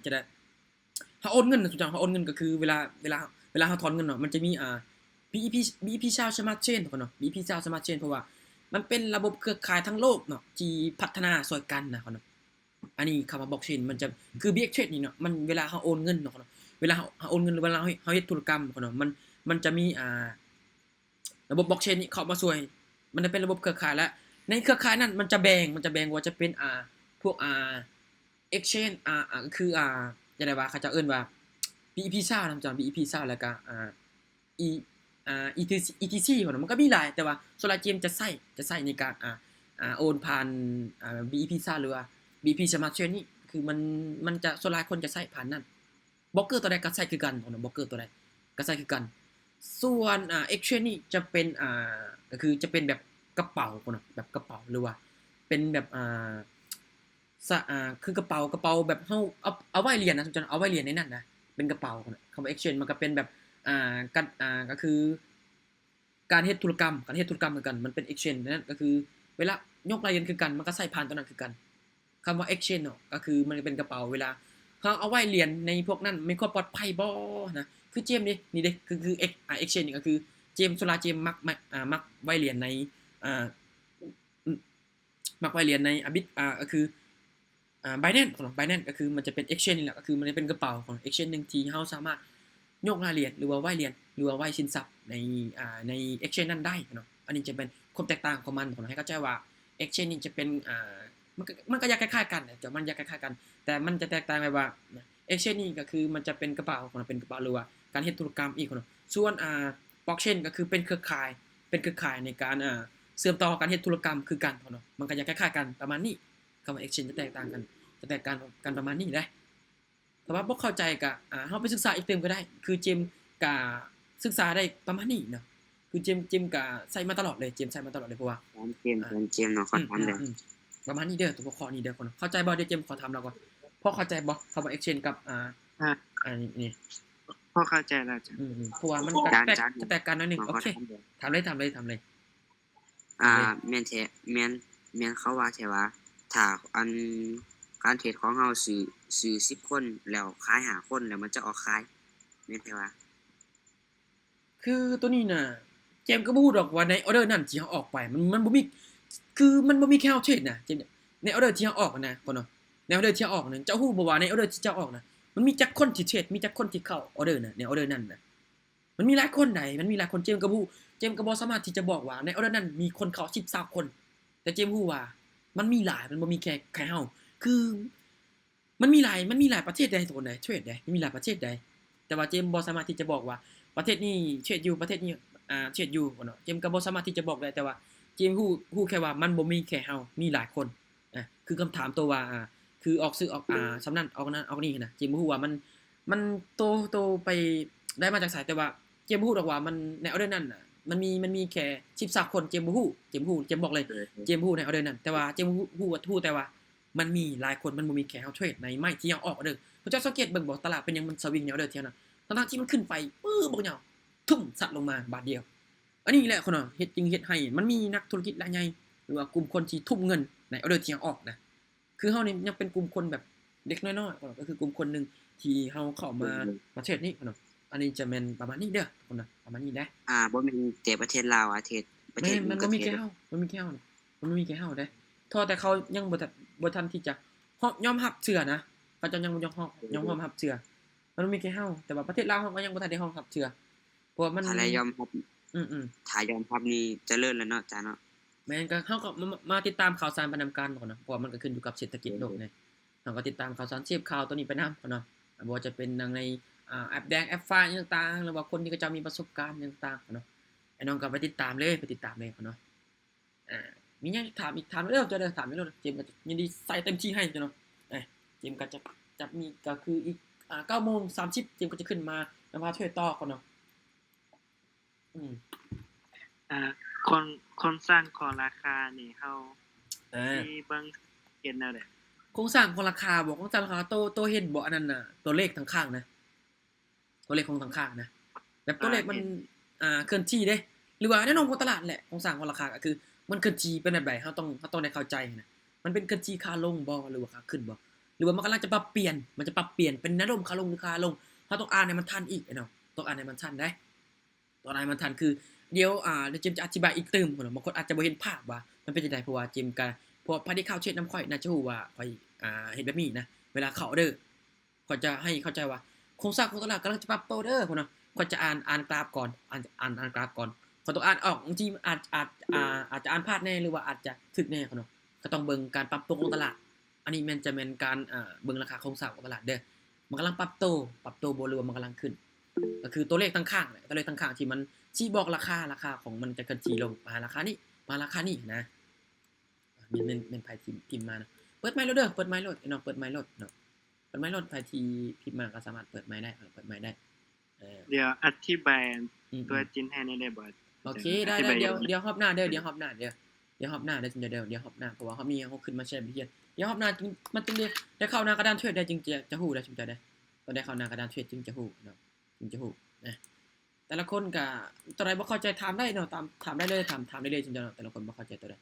จะได้เฮาโอนเงินนะสมเจ้าเฮาโอนเงินก็คือเวลาเฮาถอนเงินเนาะมันจะมีBEP Cloud Smart Chain คนเนาะ BEP Cloud Smart Chain เพราะว่ามันเป็นระบบเครือข่ายทั้งโลกเนาะที่พัฒนาช่วยกันนะคนเนาะอันนี้คำว่าบล็อกเชนมันจะคือ Big Trade นี่เนาะมันเวลาเฮาโอนเงินเนาะคนเนาะเวลาเฮาโอนเงินหรือเวลาเฮาเฮ็ดธุรกรรมคนเนาะมันจะมีระบบบล็อกเชนนี่เข้ามาช่วยมันจะเป็นระบบเครือข่ายและในเครือข่ายนั้นมันจะแบ่งว่าจะเป็นพวกexchange คือจะได้ว่าเขาจะเอิ้นว่า BEP ซ่านะจ๊ะ BEP ซ่าแล้วก็E ETC ของมันก็มีหลายแต่ว่าโซลาร์เจมจะใช้ในการโอนผ่านBEP ซ่าหรือว่า BEP Smart Chain นี่คือมันจะโซลาร์คนจะใช้ผ่านนั้นบล็อกเกอร์ตัวใดก็ใช้คือกันของบล็อกเกอร์ตัวใดก็ใช้คือกันส่วนexchange นี่จะเป็นก็คือจะเป็นแบบกระเป๋าคนแบบกระเป๋าหรือว่าเป็นแบบคือกระเป๋าแบบเฮาเอาไว้เหรียญนะสมมุติเอาไว้เหรียญในนั้นนะเป็นกระเป๋าคำว่า exchange มันก็เป็นแบบก็คือการเฮ็ดธุรกรรมเหมือนกันมันเป็น exchange นั่นก็คือเวลายกรายเงินคือกันมันก็ใช้ผ่านตัวนั้นคือกันคำว่า exchange เนาะก็คือมันเป็นกระเป๋าเวลาเฮาเอาไว้เหรียญในพวกนั้นมีความปลอดภัยบ่นะคือเจมส์นี่เด้คือexchange นี่ก็คือเจมส์โซลาเจมส์มักไว้เหรียญในมักไว้เหรียญในก็คือBinance ของ Binance ก็คือมันจะเป็น exchange นี่แหละก็คือมันจะเป็นกระเป๋าของ exchange นึงที่เฮาสามารถโยกรายเหรียญหรือว่าไว้เหรียญหรือว่าไว้สินทรัพย์ใน exchange นั้นได้เนาะอันนี้จะเป็นความแตกต่างของมันผมให้เข้าใจว่า exchange นี่จะเป็นมันก็อยากคล้ายๆกันแต่มันอยากคล้ายๆกันแต่มันจะแตกต่างไปว่า exchange นี่ก็คือมันจะเป็นกระเป๋าของเป็นกระเป๋าหรือว่าการเฮ็ดธุรกรรมอีกเนาะส่วนblockchain ก็คือเป็นเครือข่ายในการเชื่อมต่อการเฮ็ดธุรกรรมคือกันเนาะมันก็อยากคล้ายๆกันประมาณนี้คำว่า exchange จะแตกต่างกันประมาณนี้ได้แต่ว่าบ่เข้าใจก็เฮาไปศึกษาอีกเติมก็ได้คือเจมก็ศึกษาได้ประมาณนี้เนาะคือเจมก็ใช้มาตลอดเลยเพราะว่า เกมเนาะขอถามได้ประมาณนี้เด้อตัวข้อนี้เด้อคนเข้าใจบ่เดี๋ยวเจมขอถามเราก่อนพอเข้าใจบ่คำว่า exchange กับนี่ พอเข้าใจแล้วจ้ะเพราะว่ามันก็แตกกันหน่อยนึงโอเคถามเลยแม่นแท้แม่นเขาว่าแท้ว่าถ้าการเทรดของเฮาซื้อ10คนแล้วขาย5คนแล้วมันจะออกขายแม่นแท้ว่าคือตัวนี้น่ะเจมก็บ่ฮู้ดอกว่าในออเดอร์นั้นที่เฮาออกไปมันบ่มีคือมันบ่มีแค่เฮาเทรดนะเจมในออเดอร์ที่เฮาออกนะคนเนาะในออเดอร์ที่เฮาออกนั้นเจ้าฮู้บ่ว่าในออเดอร์ที่เจ้าออกน่ะมันมีจักคนที่เทรดมีจักคนที่เข้าออเดอร์น่ะในออเดอร์นั้นน่ะมันมีหลายคนเจมก็บ่สามารถที่จะบอกว่าในออเดอร์นั้นมีคนเข้า10 20คนแต่เจมฮู้ว่ามันมีหลายมันบ่มีแค่เฮาคือมันมีหลายประเทศใดตัวใดเทรดใดมันมีหลายประเทศใดแต่ว่าเจมบ่สามารถที่จะบอกว่าประเทศนี้เทรดอยู่ประเทศนี้เทรดอยู่เนาะเจมก็บ่สามารถที่จะบอกได้แต่ว่าเจมฮู้แค่ว่ามันบ่มีแค่เฮามีหลายคนคือคำถามตัวว่าคือออกซื้อออกสำนั้นออกนั้นออกนี่นะเจมบ่ฮู้ว่ามันโตไปได้มาจากไสแต่ว่าเจมบ่ฮู้ดอกว่ามันในออเดอร์นั้นน่ะมันมีแค่10 20คนเจมบ่ฮู้เจมบอกเลยเจมฮู้ในออเดอร์นั้นแต่ว่าเจมฮู้แต่ว่ามันมีหลายคนมันบ่มีแค่เฮาเทรดในไม้ที่เฮาออกออเดอร์พระเจ้าสังเกตเบิ่งบ่ตลาดเป็นหยังมันสวิงในออเดอร์เที่ยนั้นทั้งๆที่มันขึ้นไปบักยาวทุ่มซัดลงมาบาทเดียวอันนี้แหละคนเนาะเฮ็ดจริงเฮ็ดให้มันมีนักธุรกิจรายใหญ่หรือว่ากลุ่มคนที่ทุ่มเงินในออเดอร์ที่เฮาออกนะคือเฮานี่ยังเป็นกลุ่มคนแบบเด็กน้อยๆก็คือกลุ่มคนนึงที่เฮาเข้ามาประเทศนี้เนาะอันนี้จะแม่นประมาณนี้เด้อคนน่ะประมาณนี้เด้บ่แม่นแต่ประเทศลาวประเทศมันบ่มีแค่เฮามันมีแค่เฮามันบ่มีแค่เฮาเด้แต่เขายังบ่ทันที่จะยอมรับเชื่อนะเขาจะยังบ่ยอมรับเชื่อมันมีแค่เฮาแต่ว่าประเทศลาวเฮาก็ยังบ่ทันได้ยอมรับเชื่อเพราะว่ามันถ้าแล้วยอมรับอือถ้ายอมรับนี่เจริญแล้วเนาะจ้ะเนาะ แม่นก็เฮาก็มาติดตามข่าวสารไปนำกันก่อนเนาะเพราะว่ามันก็ขึ้นอยู่กับเศรษฐกิจโลกเนี่ยเราก็ติดตามข่าวสารเสพข่าวตัวนี้ไปนำเนาะบ่ว่าจะเป็นดังในแอปแดงแอปฟ้าอิหยังต่างๆหรือว่าคนที่เขาเจ้ามีประสบการณ์อิหยังต่างๆเนาะไอ้น้องก็ไปติดตามเลยเนาะอ่ามีหยังถามอีกถามเด้อจะได้ถามได้เลยเจมส์ก็ยินดีใส่เต็มที่ให้จ้ะเนาะเจมส์ก็จะมีก็คืออีก9:30เจมส์ก็จะขึ้นมาแล้วมาช่วยต่อก่อนเนาะอืมอ่าคนคนสร้างของราคานี่เฮา อ่า มีเบิ่งเห็นแนวใด โครงสร้างของราคาบ่โครงสร้างราคาโตเห็นบ่อันนั้นน่ะตัวเลขทางข้างนะตัวเลขของทางข้างนะแบบตัวเลขมันเคลื่อนที่เด้หรือว่าแน่นอนของตลาดแหละโครงสร้างของราคาก็คือมันเคลื่อนที่เป็นแบบใดเราต้องได้เข้าใจนะมันเป็นเคลื่อนที่ขาลงบ่หรือว่าขาขึ้นบ่หรือว่ามันกำลังจะปรับเปลี่ยนมันจะปรับเปลี่ยนเป็นแนวโน้มขาลงหรือขาลงเราต้องอ่านให้มันทันอีกเนาะต้องอ่านให้มันทันได้ต้องอ่านให้มันทันคือเดี๋ยวเจมส์จะอธิบายอีกเติมพุ่นน่ะบางคนอาจจะบ่เห็นภาพว่ามันเป็นจังได๋เพราะว่าเจมส์ก็พวกพาที่เข้าเช็ดน้ำข่อยน่าจะรู้ว่าข่อยเฮ็ดแบบนี้นะเวลาเข้าออเดอร์ข่อยจะให้เข้าใจว่าโครงสร้างของตลาดกำลังจะปรับตัวเด้อพุ่นน่ะข่อยจะอ่านกราฟก่อนอ่านกราฟก่อนข่อยต้องอ่านออกบางทีอาจจะอ่านพลาดแน่หรือว่าอาจจะถึกแน่พุ่นเนาะก็ต้องเบิ่งการปรับตัวของตลาดอันนี้แม่นจะแม่นการเบิ่งราคาโครงสร้างของตลาดเด้อมันกำลังปรับตัวบ่หรือว่ามันกำลังขึ้นก็คือตัวเลขตั้งข้างแหละตัวเลขตั้งข้างที่มันชี้บอกราคาของมันจะเคลื่อนที่ลงมาราคานี้นะเป็นไผที่พิมพ์มานะเปิดไมค์โลดเด้อเปิดไมค์โลดไอ้น้องเปิดไมค์โลดเนาะเปิดไมค์โลดไผที่พิมพ์มาก็สามารถเปิดไมค์ได้เปิดไมค์ได้เดี๋ยวอธิบาย อืม ตัวจริงให้ได้บ่ โอเคได้เดี๋ยวรอบหน้าเด้อเดี๋ยวรอบหน้าเดี๋ยวรอบหน้าเพราะว่าเขามีเขาขึ้นมาแชร์วิดีโอเดี๋ยวรอบหน้ามันจึงได้เข้าหน้ากระดานเทรดได้จริงจะฮู้ได้จึงจะได้ต้องได้เข้าหน้ากระดานเทรดจึงจะฮู้เนาะจึงจะฮู้นะแต่ละคนก็ตัวใดบ่เข้าใจถามได้เนาะถามได้เลยถามได้เลยจึงจะเนาะแต่ละคนบ่เข้าใจตัวใด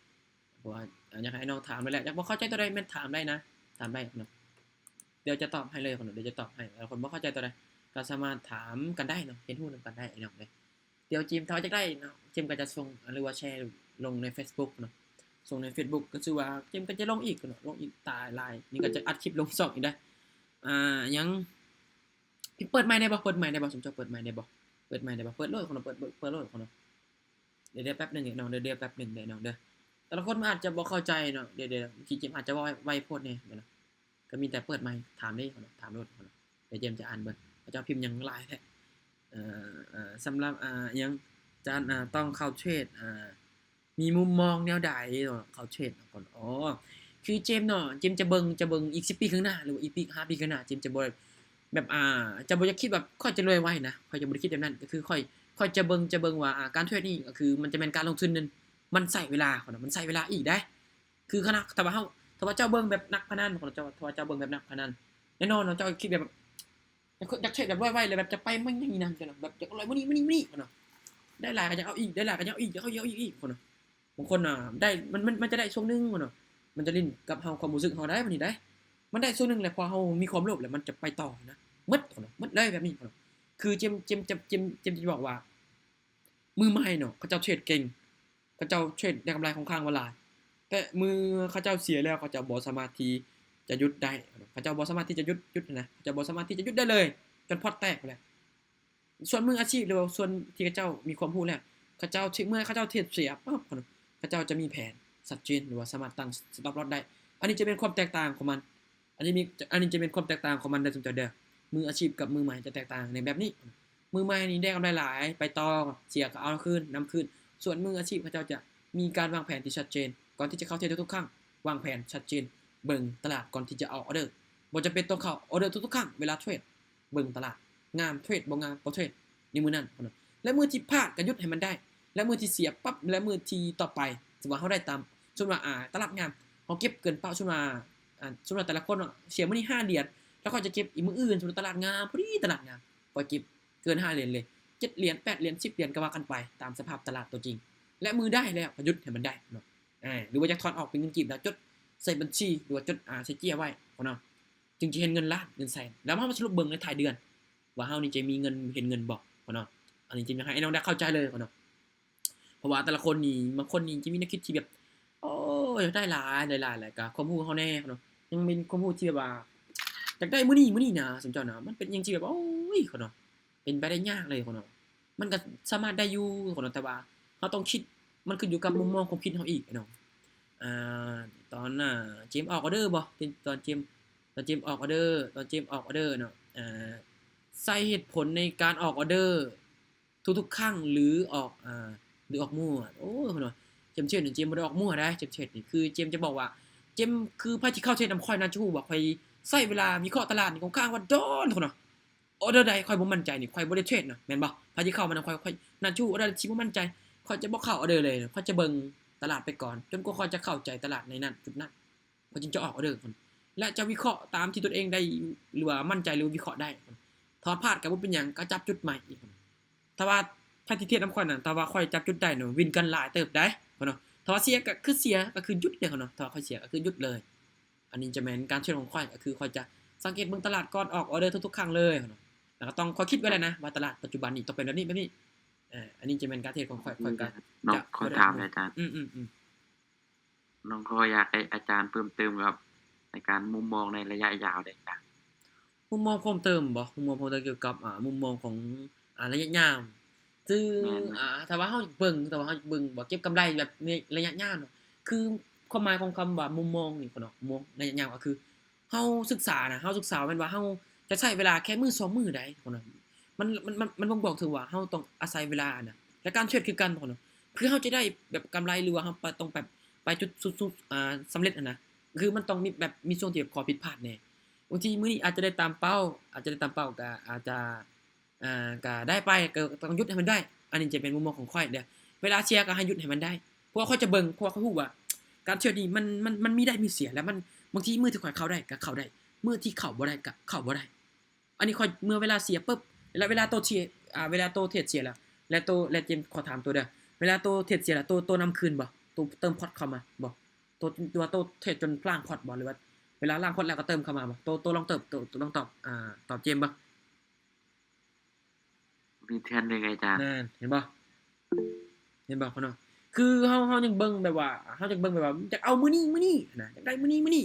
เพราะว่าอยากให้น้องถามไปแหละอยากบ่เข้าใจตัวใดแม่นถามได้นะถามได้เนาะเดี๋ยวจะตอบให้เลยคนเดี๋ยวจะตอบให้แต่ละคนบ่เข้าใจตัวใดก็สามารถถามกันได้เนาะเห็นฮู้นำกันได้ไอ้น้องเด้ เดี๋ยวจิมถ้าจะได้เนาะจิมก็จะส่งหรือว่าแชร์ลงใน Facebook เนาะส่งใน Facebook ก็คือว่าจิมก็จะลงอีกเนาะลงอีกตายไลน์นี่ก็จะอัดคลิปลงช่องอีกได้ยังพี่เปิดไมค์ได้บ่สมเจ้าเปิดไมค์ได้บ่เปิดโลดคนเปิดโลดคนเดี๋ยวแป๊บนึงเนาะเดี๋ยวแป๊บนึงเด้อน้องเด้อแต่ละคนมันอาจจะบ่เข้าใจเนาะเดี๋ยวที่จิมอาจจะไวโพดแน่เนาะก็มีแต่เปิดไมค์ถามได้เนาะถามโลดเนาะเดี๋ยวจิมจะอ่านเบิ่งเขาจะพิมพ์หยังหลายแท้สำหรับยังจานต้องเข้าเทรดมีมุมมองแนวใดเนาะเข้าเทรดก่อนคือเจมส์เนาะเจมส์จะเบิ่งอีก10ปีข้างหน้าหรือว่าอีก5ปีข้างหน้าเจมส์จะบ่แบบจะบ่อยากคิดแบบค่อยจะรวยไวนะค่อยจะบ่ได้คิดแบบนั้นก็คือค่อยจะเบิ่งว่าการเทรดนี่ก็คือมันจะเป็นการลงทุนนึงมันใช้เวลาก่อนเนาะมันใช้เวลาอีกได้คือขนาดถ้าว่าเจ้าเบิ่งแบบนักพนันของเจ้าถ้าว่าเจ้าเบิ่งแบบนักพนันแน่นอนเนาะเจ้าคิดแบบอยากเทรดแบบไวๆเลยแบบจะไปมันอย่างนี้นะจังแบบอยากอะไรมื้อนี้เนาะได้หลายก็อยากเอาอีกได้หลายก็อยากเอาอีกอยากเอาอีกคนเนาะบางคนได้มันจะได้ช่วงนึงเนาะมันจะลิ้นกับเฮาความรู้สึกเฮาได้บัดนี้ได้มันได้ช่วงนึงแหละพอเฮามีความโลภแล้วมันจะไปต่อนะหมดเนาะหมดเลยแบบนี้เนาะคือเจมจะบอกว่ามือใหม่เนาะเขาเจ้าเทรดเก่งเขาเจ้าเทรดได้กำไรค่อนข้างว่าหลายแต่มือเขาเจ้าเสียแล้วเขาเจ้าบ่สามารถที่จะหยุดได้เขาเจ้าบ่สามารถที่จะหยุดนะเขาเจ้าบ่สามารถที่จะหยุดได้เลยจนพอตแตกไปแล้วส่วนมืออาชีพหรือว่าส่วนที่เขาเจ้ามีความรู้แล้วเขาเจ้าเมื่อเขาเจ้าเทรดเสียปั๊บเขาเจ้าจะมีแผนชัดเจนหรือว่าสามารถตั้ง stop loss ได้อันนี้จะเป็นความแตกต่างของมันอันนี้จะเป็นความแตกต่างของมันในสมมุติเด้อมืออาชีพกับมือใหม่จะแตกต่างในแบบนี้มือใหม่นี่ได้กำไรหลายไปต่อเสียก็เอาคืนนำคืนส่วนมืออาชีพเขาเจ้าจะมีการวางแผนที่ชัดเจนก่อนที่จะเข้าเทรดทุกๆครั้งวางแผนชัดเจนเบิ่งตลาดก่อนที่จะเอาออเดอร์บ่จำเป็นต้องเข้าออเดอร์ทุกๆครั้งเวลาเทรดเบิ่งตลาดงามเทรดบ่งามบ่เทรดในมือนั้นและมือที่พลาดก็หยุดให้มันได้และมือที่เสียปั๊บและมือที่ต่อไปสมมุติว่าเฮาได้ตามสมมุติว่าตลาดงามเฮาเก็บเกินเป้าสมมุติว่าแต่ละคนเสียมื้อนี้5เหรียญแล้วก็จะเก็บอีกมื้ออื่นสมมุติตลาดงามพอดีตลาดงามก็เก็บเกิน5เหรียญเลย7เหรียญ8เหรียญ10เหรียญก็ว่ากันไปตามสภาพตลาดตัวจริงและมือได้แล้วก็หยุดให้มันได้เนาะหรือว่าจะถอนออกเป็นเงินกีบแล้วจดใส่บัญชีหรือว่าจดใส่เจียไว้เนาะจึงจะเห็นเงินล้านเงินแสนแล้วมาสรุปเบิ่งในท้ายเดือนว่าเฮานี่จะมีเงินเห็นเงินบ่เนาะอันนี้จริงๆอยากให้น้องได้เข้าใจเลยเนาะเพราะว่าแต่ละคนนี่บางคนนี่จะมีแนวคิดที่แบบโอ้ยได้หลายก็ความรู้เฮาแน่เนาะยังเป็นความรู้ที่แบบว่าอยากได้มื้อนี้นะสมเจ้านะมันเป็นหยังที่แบบโอ้ยเนาะเป็นไปได้ยากเลยเนาะมันก็สามารถได้อยู่เนาะแต่ว่าเฮาต้องคิด มันขึ้นอยู่กับมุมมองความคิดเฮาอีกไอ้น้องอ่าตอนน่ะเจมส์ออกออเดอร์บ่ตอนเจมส์ออกออเดอร์ตอนเจมส์ออกออเดอร์เนาะใส่เหตุผลในการออกออเดอร์ทุกๆครั้งหรือออกหรือออกมั่วโอ้เพิ่นว่าเจมส์เชิดนี่เจมส์บ่ได้ออกมั่วได้เจมส์เชิดนี่คือเจมส์จะบอกว่าเจมส์คือไผที่เข้าเทรดนำข้อยน่าจะฮู้ว่าข้อยใช้เวลาวิเคราะห์ตลาดนี่ค่อนข้างว่าโดนพุ่นเนาะออเดอร์ใดข้อยบ่มั่นใจนี่ข้อยบ่ได้เทรดเนาะแม่นบ่ไผที่เข้ามานำข้อยน่าจะฮู้ออเดอร์ที่บ่มั่นใจข้อยจะบ่เข้าออเดอร์เลยข้อยจะเบิ่งตลาดไปก่อนจนกว่าข้อยจะเข้าใจตลาดในนั้นจุดนั้นข้อยจึงจะออกออเดอร์พุ่นและจะวิเคราะห์ตามที่ตนเองได้หรือว่ามั่นใจหรือวิเคราะห์ได้ถ้าพลาดก็บ่เป็นหยังก็จับจุดใหม่อีกถ้าว่าไผที่เทรดนำข้อยนั่นถ้าว่าข้อยจับจุดได้เนาะวินกันหลายเติบได้เนาะถ้าว่าเสียก็คือเสียก็คือหยุดเลยเนาะถ้าว่าข้อยเสียก็คือหยุดเลยอันนี้จะแม่นการเทรดของข้อยก็คือข้อยจะสังเกตเบิ่งตลาดก่อนออกออเดอร์ทุกๆครั้งเลยเนาะแล้วก็ต้องข้อยคิดไว้แล้วนะว่าตลาดปัจจุบันนี้ต้องเป็นแบบนี้อันนี้จะเป็นการเทรดของข้อยก็ น้องขอถามหน่อยอาจารย์ อืมน้องก็อยากให้อาจารย์เพิ่มเติมครับในการมุมมองในระยะยาวได้จ้ะ มุมมองเพิ่มเติมบ่มุมมองเพิ่มเติมเกี่ยวกับมุมมองของระยะยาวซึ่งถ้าว่าเฮาเบิ่งบ่เก็บกำไรแบบในระยะยาวเนาะคือความหมายของคำว่ามุมมองนี่เนาะมองระยะยาวก็คือเฮาศึกษาแม่นว่าเฮาจะใช้เวลาแค่มื้อ2มื้อใดเนาะมันบ่งบอกถึงว่าเฮาต้องอาศัยเวลานะและการเทรดคือกันเนาะเพื่อเฮาจะได้แบบกำไรหรือว่าเฮาต้องแบบไปจุดสุดสำเร็จนะคือมันต้องมีแบบมีช่วงที่แบบข้อผิดพลาดแน่บางทีมื้อนี้อาจจะได้ตามเป้าก็อาจจะก็ได้ไปก็ต้องหยุดให้มันได้อันนี้จะเป็นมุมมองของข้อยเด้อเวลาเชียร์ก็ให้หยุดให้มันได้เพราะว่าข้อยจะเบิ่งเพราะว่าข้อยฮู้ว่าการเทรดนี่มันมีได้มีเสียแล้วมันบางทีมื้อที่ข้อยเข้าได้ก็เข้าได้มื้อที่เข้าบ่ได้ก็เข้าบ่ได้อันนี้ข้อยเมื่อเวลาเสียปึ๊บแล้วเวลาโตเชียร์เวลาโตเทรดเสียแล้วเจมส์ขอถามตัวเด้อเวลาโตเทรดเสียแล้วโตนำคืนบ่โตเติมพอร์ตเข้ามาบ่ตัวโตเทรดจนล้างพอร์ตบ่หรือว่าเวลาล้างพอร์ตแล้วก็เติมเข้ามาบ่โตลองลองตอบตอบเจมส์บ่มีเทรนด์ยังไงอาจารย์ นั่นเห็นบ่พ่อเนาะคือเฮายังเบิ่งแบบว่าอยากเอามื้อนี้นะอยากได้มื้อนี้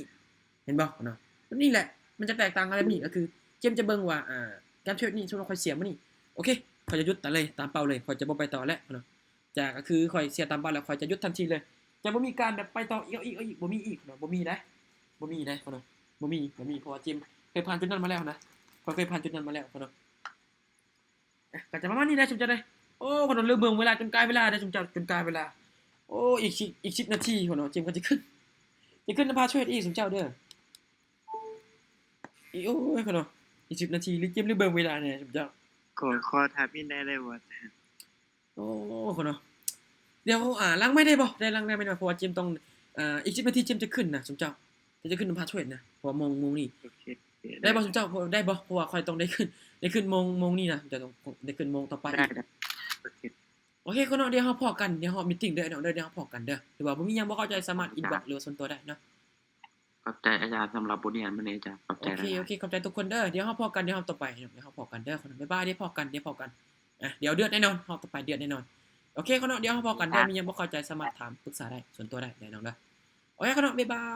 เห็นบ่พ่อเนาะมันนี่แหละมันจะแตกต่างกันแบบนี้ก็คือเจมส์จะเบิ่งว่าการเทรดนี่สมมุติว่าข้อยเสียมื้อนี้โอเคข้อยจะหยุดตามเป้าเลยข้อยจะบ่ไปต่อแล้วพ่อเนาะก็คือข้อยเสียตามเป้าแล้วข้อยจะหยุดทันทีเลยจะบ่มีการแบบไปต่ออีกบ่มีอีกเนาะบ่มีเด้พ่อเนาะบ่มีเพราะว่าเจมส์เคยผ่านจุดนั้นมาแล้วนะข้อยเคยผ่านจุดนั้นมาแล้วพ่อเนาะก็จะประมาณนี้แหละชุมเจ้าเด้อโอ้พ่อเนาะเริ่มเบิ่งเวลาจนกลายเวลาเด้อชุมเจ้าจนกลายเวลาโอ้อีก10นาทีพ่อเนาะเจมส์ก็จะขึ้นนภาเทรดอีกชุมเจ้าเด้อโอ้ยพ่อเนาะอีก10นาทีหรือเจมส์หรือเบิ่งเวลาเนี่ยชุมเจ้า ขอถามอีกได้บ่อาจารย์ โอ้พ่อเนาะเดี๋ยวล้างไม่ได้บ่ได้ล้างได้ไหมเพราะว่าเจมส์ต้องอีก10นาทีเจมส์จะขึ้นนะชุมเจ้าจะขึ้นนภาเทรดนะเพราะว่ามงนี้ โอเค ได้บ่ชุมเจ้าได้บ่เพราะว่าข้อยต้องได้ขึ้นโมงนี้นะจะต้องได้ขึ้นโมงต่อไป ได้โอเค โอเคก็เนาะเดี๋ยวเราพอกันเดี๋ยวเรามีตติ้งเด้อเนาะเดี๋ยวเราพอกันเด้อหรือว่าบ่มีหยังบ่เข้าใจสามารถอินบ็อกซ์หรือว่าส่วนตัวได้เนาะ ขอบใจอาจารย์สำหรับบทเรียนมื้อนี้อาจารย์ขอบ โอ ใจห เค ลายๆ ขอบใจทุกคนเด้อเดี๋ยวเราพอกันเดี๋ยวเราต่อไปเดี๋ยวเราพอกันเด้อคนบ๊ายบายเดี๋ยวพอกันเดี๋ยวเดือดแน่นอนเราต่อไปเดือดแน่นอนโอเคก็เนาะเดี๋ยวเราพอกันเด้อมีหยังบ่เข้าใจสามารถถามปรึกษาได้ส่วนตัวได้แน่นอนเด้อโอเคก็เนาะบ๊ายบาย